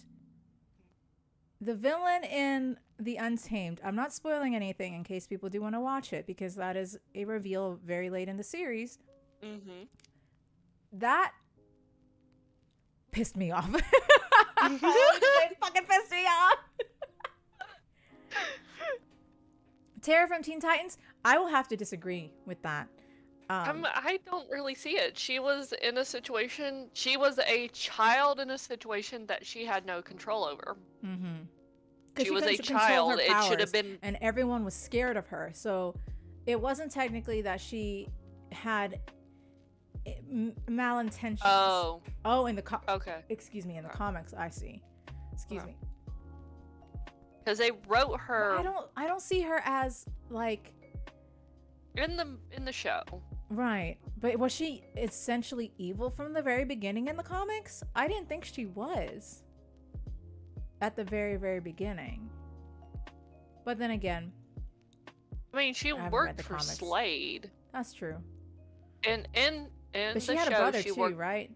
Speaker 1: the villain in The Untamed, I'm not spoiling anything in case people do want to watch it, because that is a reveal very late in the series.
Speaker 2: Mm-hmm.
Speaker 1: That pissed me off. Tara from Teen Titans, I will have to disagree with that.
Speaker 2: I don't really see it. She was in a situation. She was a child in a situation that she had no control over.
Speaker 1: Because
Speaker 2: She was a
Speaker 1: couldn't control her
Speaker 2: child. It should have
Speaker 1: powers,
Speaker 2: been.
Speaker 1: and everyone was scared of her. So it wasn't technically that she had malintentions.
Speaker 2: Oh.
Speaker 1: In the
Speaker 2: Okay.
Speaker 1: Excuse me, in the comics, I see. Excuse me.
Speaker 2: Because they wrote her.
Speaker 1: I don't see her as like
Speaker 2: in the show.
Speaker 1: Right. But was she essentially evil from the very beginning in the comics? I didn't think she was. At the very, very beginning. But then again,
Speaker 2: I mean, she worked for Slade.
Speaker 1: That's true.
Speaker 2: And
Speaker 1: but she
Speaker 2: the
Speaker 1: had
Speaker 2: show,
Speaker 1: a brother
Speaker 2: she
Speaker 1: too,
Speaker 2: worked...
Speaker 1: right?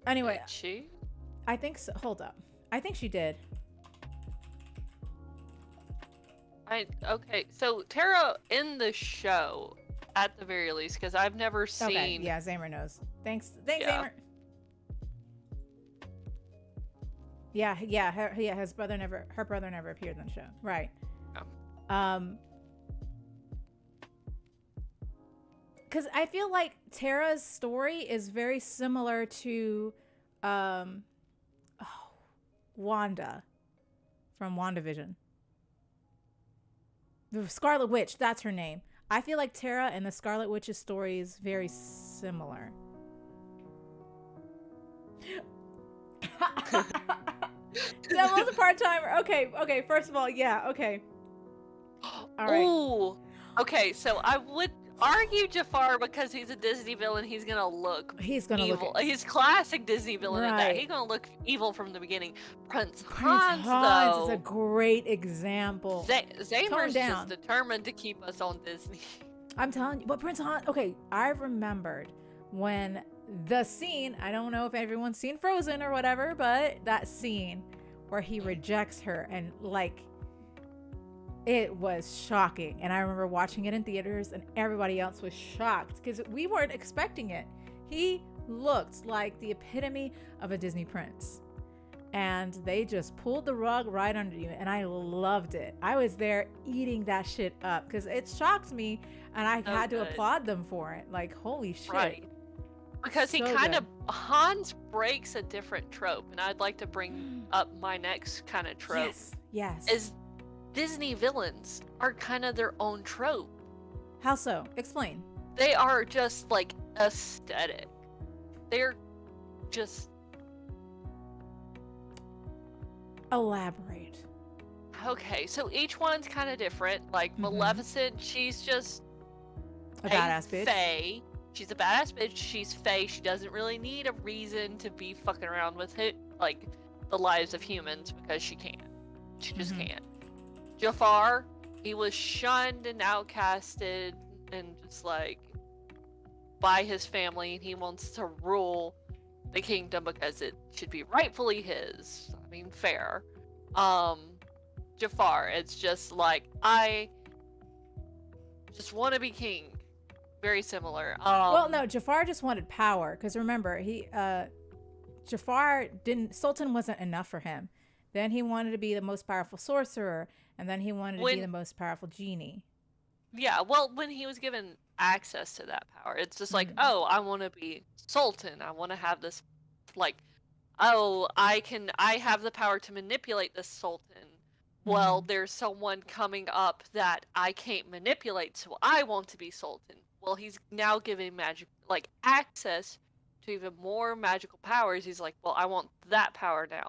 Speaker 1: Anyway,
Speaker 2: did she?
Speaker 1: I think so. Hold up. I think she did.
Speaker 2: Okay, so Tara in the show, at the very least, because I've never seen.
Speaker 1: Okay, yeah, Zamer knows. Thanks,
Speaker 2: Yeah.
Speaker 1: Zamer. Yeah, her brother never appeared in the show, right?
Speaker 2: Yeah.
Speaker 1: Because I feel like Tara's story is very similar to, Wanda from WandaVision. The Scarlet Witch, that's her name. I feel like Tara and the Scarlet Witch's story is very similar. Devil's a part-timer. Okay. First of all, yeah. Okay. All right.
Speaker 2: Ooh. Okay, so I would argue Jafar because he's a Disney villain. He's gonna look evil. He's classic Disney villain in that. He's gonna look evil from the beginning. Prince Hans though,
Speaker 1: is a great example.
Speaker 2: Zamer's just determined to keep us on Disney.
Speaker 1: I'm telling you, but Prince Hans. Okay, I remembered when the scene. I don't know if everyone's seen Frozen or whatever, but that scene where he rejects her and like. It was shocking, and I remember watching it in theaters, and everybody else was shocked because we weren't expecting it. He looked like the epitome of a Disney prince, and they just pulled the rug right under you, and I loved it. I was there eating that shit up because it shocked me, and I had to applaud them for it. Like, holy shit.
Speaker 2: Right. Because he kind of, Hans breaks a different trope, and I'd like to bring up my next kind of trope.
Speaker 1: Yes.
Speaker 2: Is Disney villains are kind of their own trope.
Speaker 1: How so? Explain.
Speaker 2: They are just like aesthetic. They're just...
Speaker 1: Elaborate.
Speaker 2: Okay, so each one's kind of different. Like Maleficent, she's just
Speaker 1: a badass bitch.
Speaker 2: Fae. She's a badass bitch. She's Fae. She doesn't really need a reason to be fucking around with it, like the lives of humans, because she can't. She just can't. Jafar, he was shunned and outcasted and just like by his family, and he wants to rule the kingdom because it should be rightfully his. I mean, fair. Jafar, it's just like, I just want to be king. Very similar.
Speaker 1: Well, no, Jafar just wanted power, because remember, Sultan wasn't enough for him. Then he wanted to be the most powerful sorcerer, and then he wanted to be the most powerful genie. Yeah,
Speaker 2: well, when he was given access to that power, it's just like, oh, I want to be Sultan. I want to have this, like, oh, I have the power to manipulate the Sultan. Well, there's someone coming up that I can't manipulate, so I want to be Sultan. Well, he's now giving access to even more magical powers. He's like, well, I want that power now.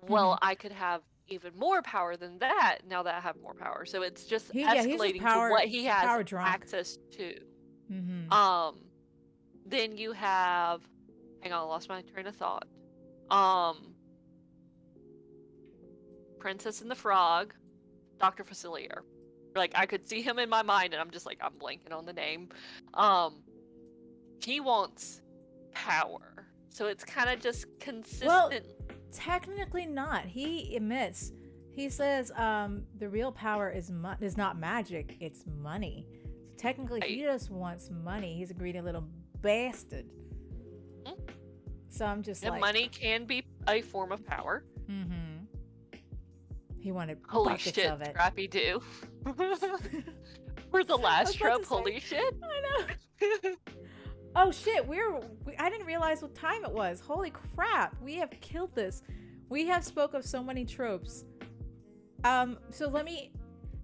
Speaker 2: Well, I could have even more power than that now that I have more power. So it's just escalating to what he has access to. Then you have, hang on, I lost my train of thought. Princess and the Frog, Dr. Facilier. Like, I could see him in my mind, and I'm just like, I'm blanking on the name. He wants power. So it's kind of just consistent.
Speaker 1: Well, technically not. He says the real power is not magic, it's money. So technically he just wants money. He's a greedy little bastard. So I'm just
Speaker 2: and money can be a form of power.
Speaker 1: He wanted
Speaker 2: Holy
Speaker 1: buckets
Speaker 2: shit,
Speaker 1: of it.
Speaker 2: Scrappy Doo. We're the last trope. Holy shit.
Speaker 1: I know. Oh shit, I didn't realize what time it was. Holy crap, we have killed this. We have spoke of so many tropes. So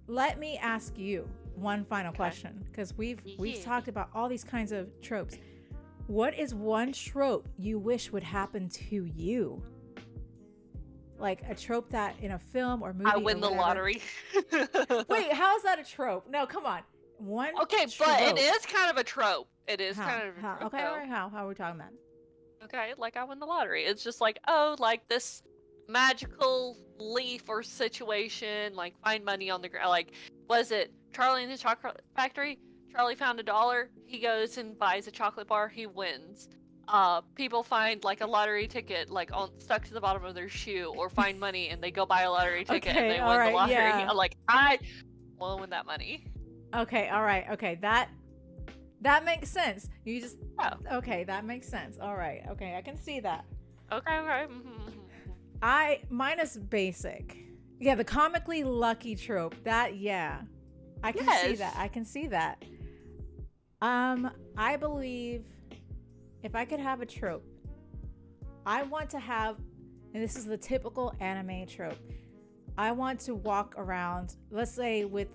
Speaker 1: let me ask you one final question, because we've talked about all these kinds of tropes. What is one trope you wish would happen to you? Like a trope that in a film or movie.
Speaker 2: I win the lottery.
Speaker 1: Wait, how is that a trope? No, come on.
Speaker 2: Okay,
Speaker 1: trope.
Speaker 2: but it is kind of a trope. It is
Speaker 1: how?
Speaker 2: kind of a trope.
Speaker 1: Okay, all right, how are we talking about?
Speaker 2: Okay, like I win the lottery. It's just like, oh, like this magical leaf or situation, like find money on the ground. Like, was it Charlie in the Chocolate Factory? Charlie found $1. He goes and buys a chocolate bar. He wins. People find like a lottery ticket like stuck to the bottom of their shoe, or find money and they go buy a lottery ticket and they win the lottery.
Speaker 1: Yeah.
Speaker 2: Like, I want to win that money.
Speaker 1: Okay, all right, okay, that makes sense. You just okay, that makes sense. All right, okay, I can see that.
Speaker 2: Okay. Mm-hmm.
Speaker 1: Mine is basic. Yeah, the comically lucky trope. That I can see that. I can see that. I believe if I could have a trope, I want to have, and this is the typical anime trope. I want to walk around, let's say with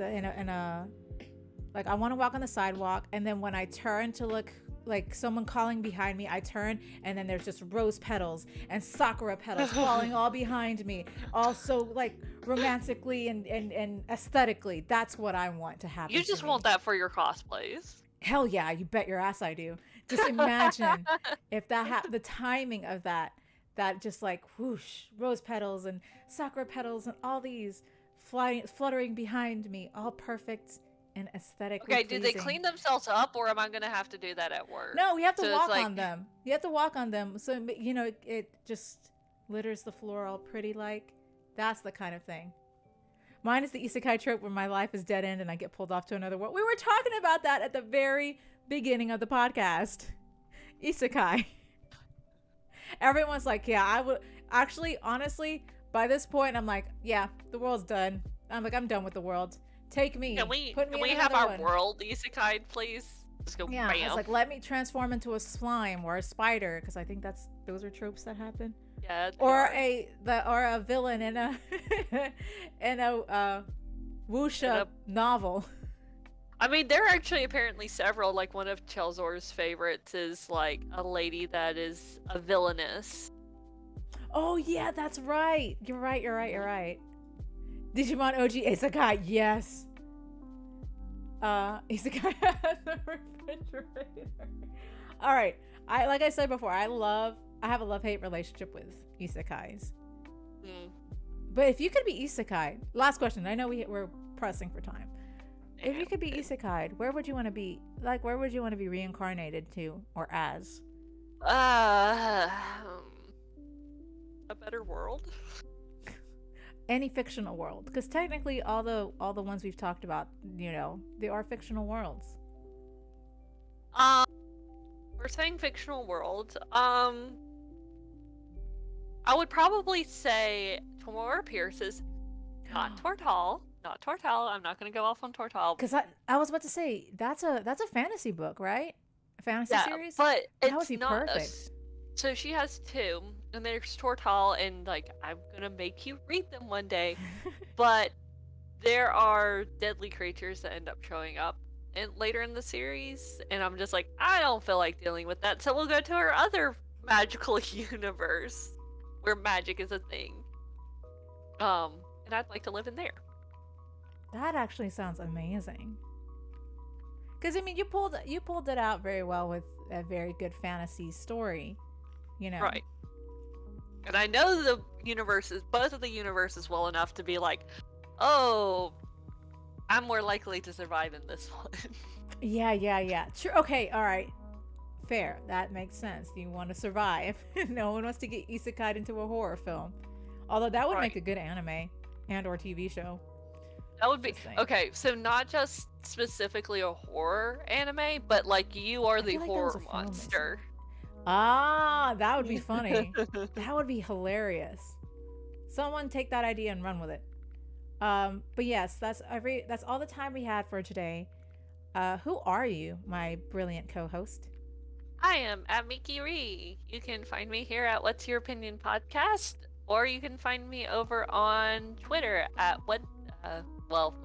Speaker 1: like I want to walk on the sidewalk, and then when I turn to look like someone calling behind me, I turn and then there's just rose petals and sakura petals falling all behind me, also like romantically and aesthetically. That's what I want to happen.
Speaker 2: You just want that for your cosplays.
Speaker 1: Hell yeah, you bet your ass I do. Just imagine if that the timing of that just like whoosh, rose petals and sakura petals and all these fluttering behind me, all perfect and aesthetically
Speaker 2: Okay,
Speaker 1: pleasing.
Speaker 2: do they clean themselves up, or am I gonna have to do that at work?
Speaker 1: No, we have to walk on them. You have to walk on them, so you know it just litters the floor all pretty like. That's the kind of thing. Mine is the isekai trope where my life is dead end and I get pulled off to another world. We were talking about that at the very beginning of the podcast. Isekai. Everyone's like, yeah, I would actually, honestly, by this point, I'm like, yeah, the world's done. I'm done with the world. Take me.
Speaker 2: Can we
Speaker 1: in
Speaker 2: have our
Speaker 1: one.
Speaker 2: world isekai, please? Just go.
Speaker 1: Yeah,
Speaker 2: bam.
Speaker 1: it's like, let me transform into a slime or a spider, because I think those are tropes that happen.
Speaker 2: Yeah.
Speaker 1: Or a villain in a in a wuxia novel.
Speaker 2: I mean, there are actually apparently several. Like, one of Chelzor's favorites is like a lady that is a villainess.
Speaker 1: Oh yeah, that's right. You're right. Digimon OG Isekai, yes. Isekai has a refrigerator. All right. Like I said before, I have a love-hate relationship with isekais. But if you could be isekai, last question. I know we're pressing for time. If you could be isekai, where would you want to be? Like, where would you want to be reincarnated to or as?
Speaker 2: A better world.
Speaker 1: Any fictional world, because technically all the ones we've talked about, you know, they are fictional worlds.
Speaker 2: We're saying fictional world. I would probably say Tamora Pierce's, not Tortal. I'm not gonna go off on Tortal.
Speaker 1: Because I was about to say that's a fantasy book, right? A fantasy series.
Speaker 2: But
Speaker 1: that would be
Speaker 2: not
Speaker 1: perfect.
Speaker 2: So she has two, and there's Tortal, and like I'm gonna make you read them one day. But there are deadly creatures that end up showing up later in the series, and I'm just like, I don't feel like dealing with that. So we'll go to our other magical universe where magic is a thing. And I'd like to live in there.
Speaker 1: That actually sounds amazing. Because I mean, you pulled it out very well with a very good fantasy story. You know.
Speaker 2: Right. And I know both of the universes well enough to be like, oh, I'm more likely to survive in this one.
Speaker 1: Yeah. True. Okay, all right. Fair. That makes sense. You want to survive. No one wants to get isekai'd into a horror film. Although that would make a good anime and or TV show.
Speaker 2: That would be okay. So not just specifically a horror anime, but like you are the horror monster.
Speaker 1: That would be funny. That would be hilarious. Someone take that idea and run with it. But yes, that's all the time we had for today. Who are you, my brilliant co-host?
Speaker 2: I am at Miki Ree. You can find me here at What's Your Opinion Podcast, or you can find me over on Twitter at well,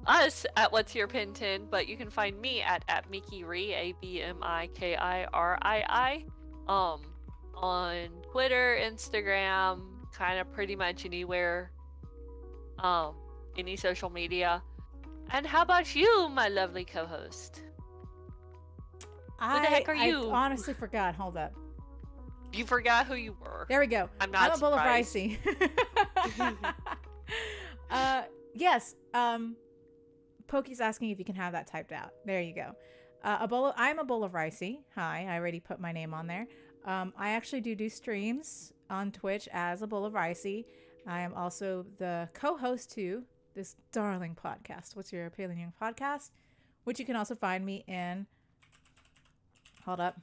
Speaker 2: us at What's Your Pin 10, but you can find me at Miki Rii, ABMIKIRII. On Twitter, Instagram, kind of pretty much anywhere, any social media. And how about you, my lovely co-host? Who the heck are you?
Speaker 1: I honestly forgot. Hold up.
Speaker 2: You forgot who you were.
Speaker 1: There we go.
Speaker 2: I'm not
Speaker 1: a bowl of
Speaker 2: surprised.
Speaker 1: ricey. Yes. Pokey's asking if you can have that typed out. There you go. I'm a bowl of ricey. Hi. I already put my name on there. I actually do streams on Twitch as a bowl of ricey. I am also the co-host to this darling podcast, What's Your Opinion Podcast, which you can also find me in. Hold up.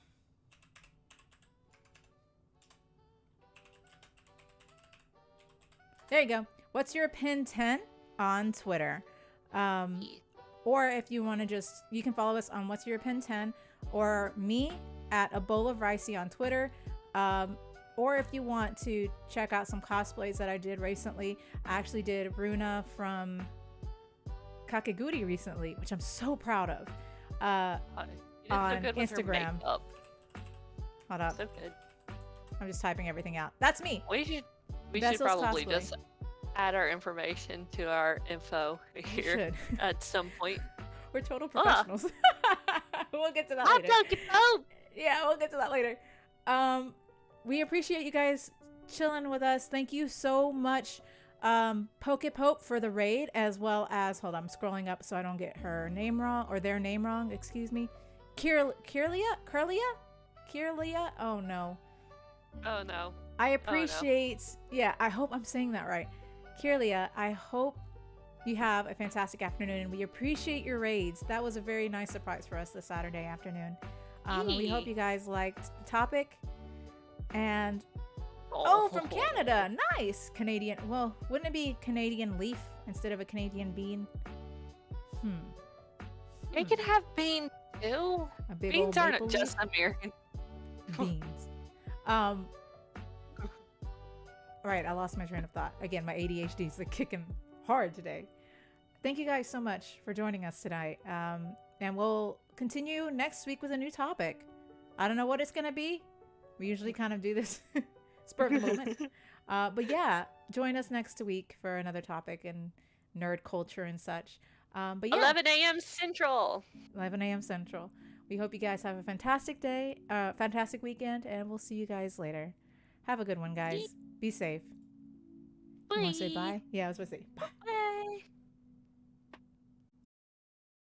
Speaker 1: There you go. What's Your Pin 10 on Twitter. Or if you want to you can follow us on What's Your Pin 10, or me at a bowl of ricey on Twitter. Or if you want to check out some cosplays that I did recently, I actually did Runa from Kakeguri recently, which I'm so proud of. On Instagram. Hold up.
Speaker 2: So good.
Speaker 1: I'm just typing everything out. That's me.
Speaker 2: We should
Speaker 1: Vessel's
Speaker 2: probably
Speaker 1: cosplay.
Speaker 2: just add our information to our info here at some point.
Speaker 1: We're total professionals. We'll get to that later. Yeah, we'll get to that later. We appreciate you guys chilling with us. Thank you so much, Pokepope, for the raid, as well as, hold on, I'm scrolling up so I don't get her name wrong, or their name wrong, excuse me. Kirlia? Oh no.
Speaker 2: Oh no.
Speaker 1: I appreciate, yeah, I hope I'm saying that right. Kirlia, I hope you have a fantastic afternoon, and we appreciate your raids. That was a very nice surprise for us this Saturday afternoon. And we hope you guys liked the topic. And from Canada, nice. Canadian, well, wouldn't it be Canadian leaf instead of a Canadian bean?
Speaker 2: They could have beans too.
Speaker 1: A big
Speaker 2: Beans
Speaker 1: old
Speaker 2: aren't
Speaker 1: maple
Speaker 2: just American.
Speaker 1: beans. All right, I lost my train of thought. Again, my ADHD is like kicking hard today. Thank you guys so much for joining us tonight. And we'll continue next week with a new topic. I don't know what it's going to be. We usually kind of do this spur of the moment. But yeah, join us next week for another topic and nerd culture and such. But yeah,
Speaker 2: 11 a.m. Central.
Speaker 1: 11 a.m. Central. We hope you guys have a fantastic day, fantastic weekend, and we'll see you guys later. Have a good one, guys. Be safe.
Speaker 2: Bye.
Speaker 1: You want to say bye? Yeah, I was supposed to say bye.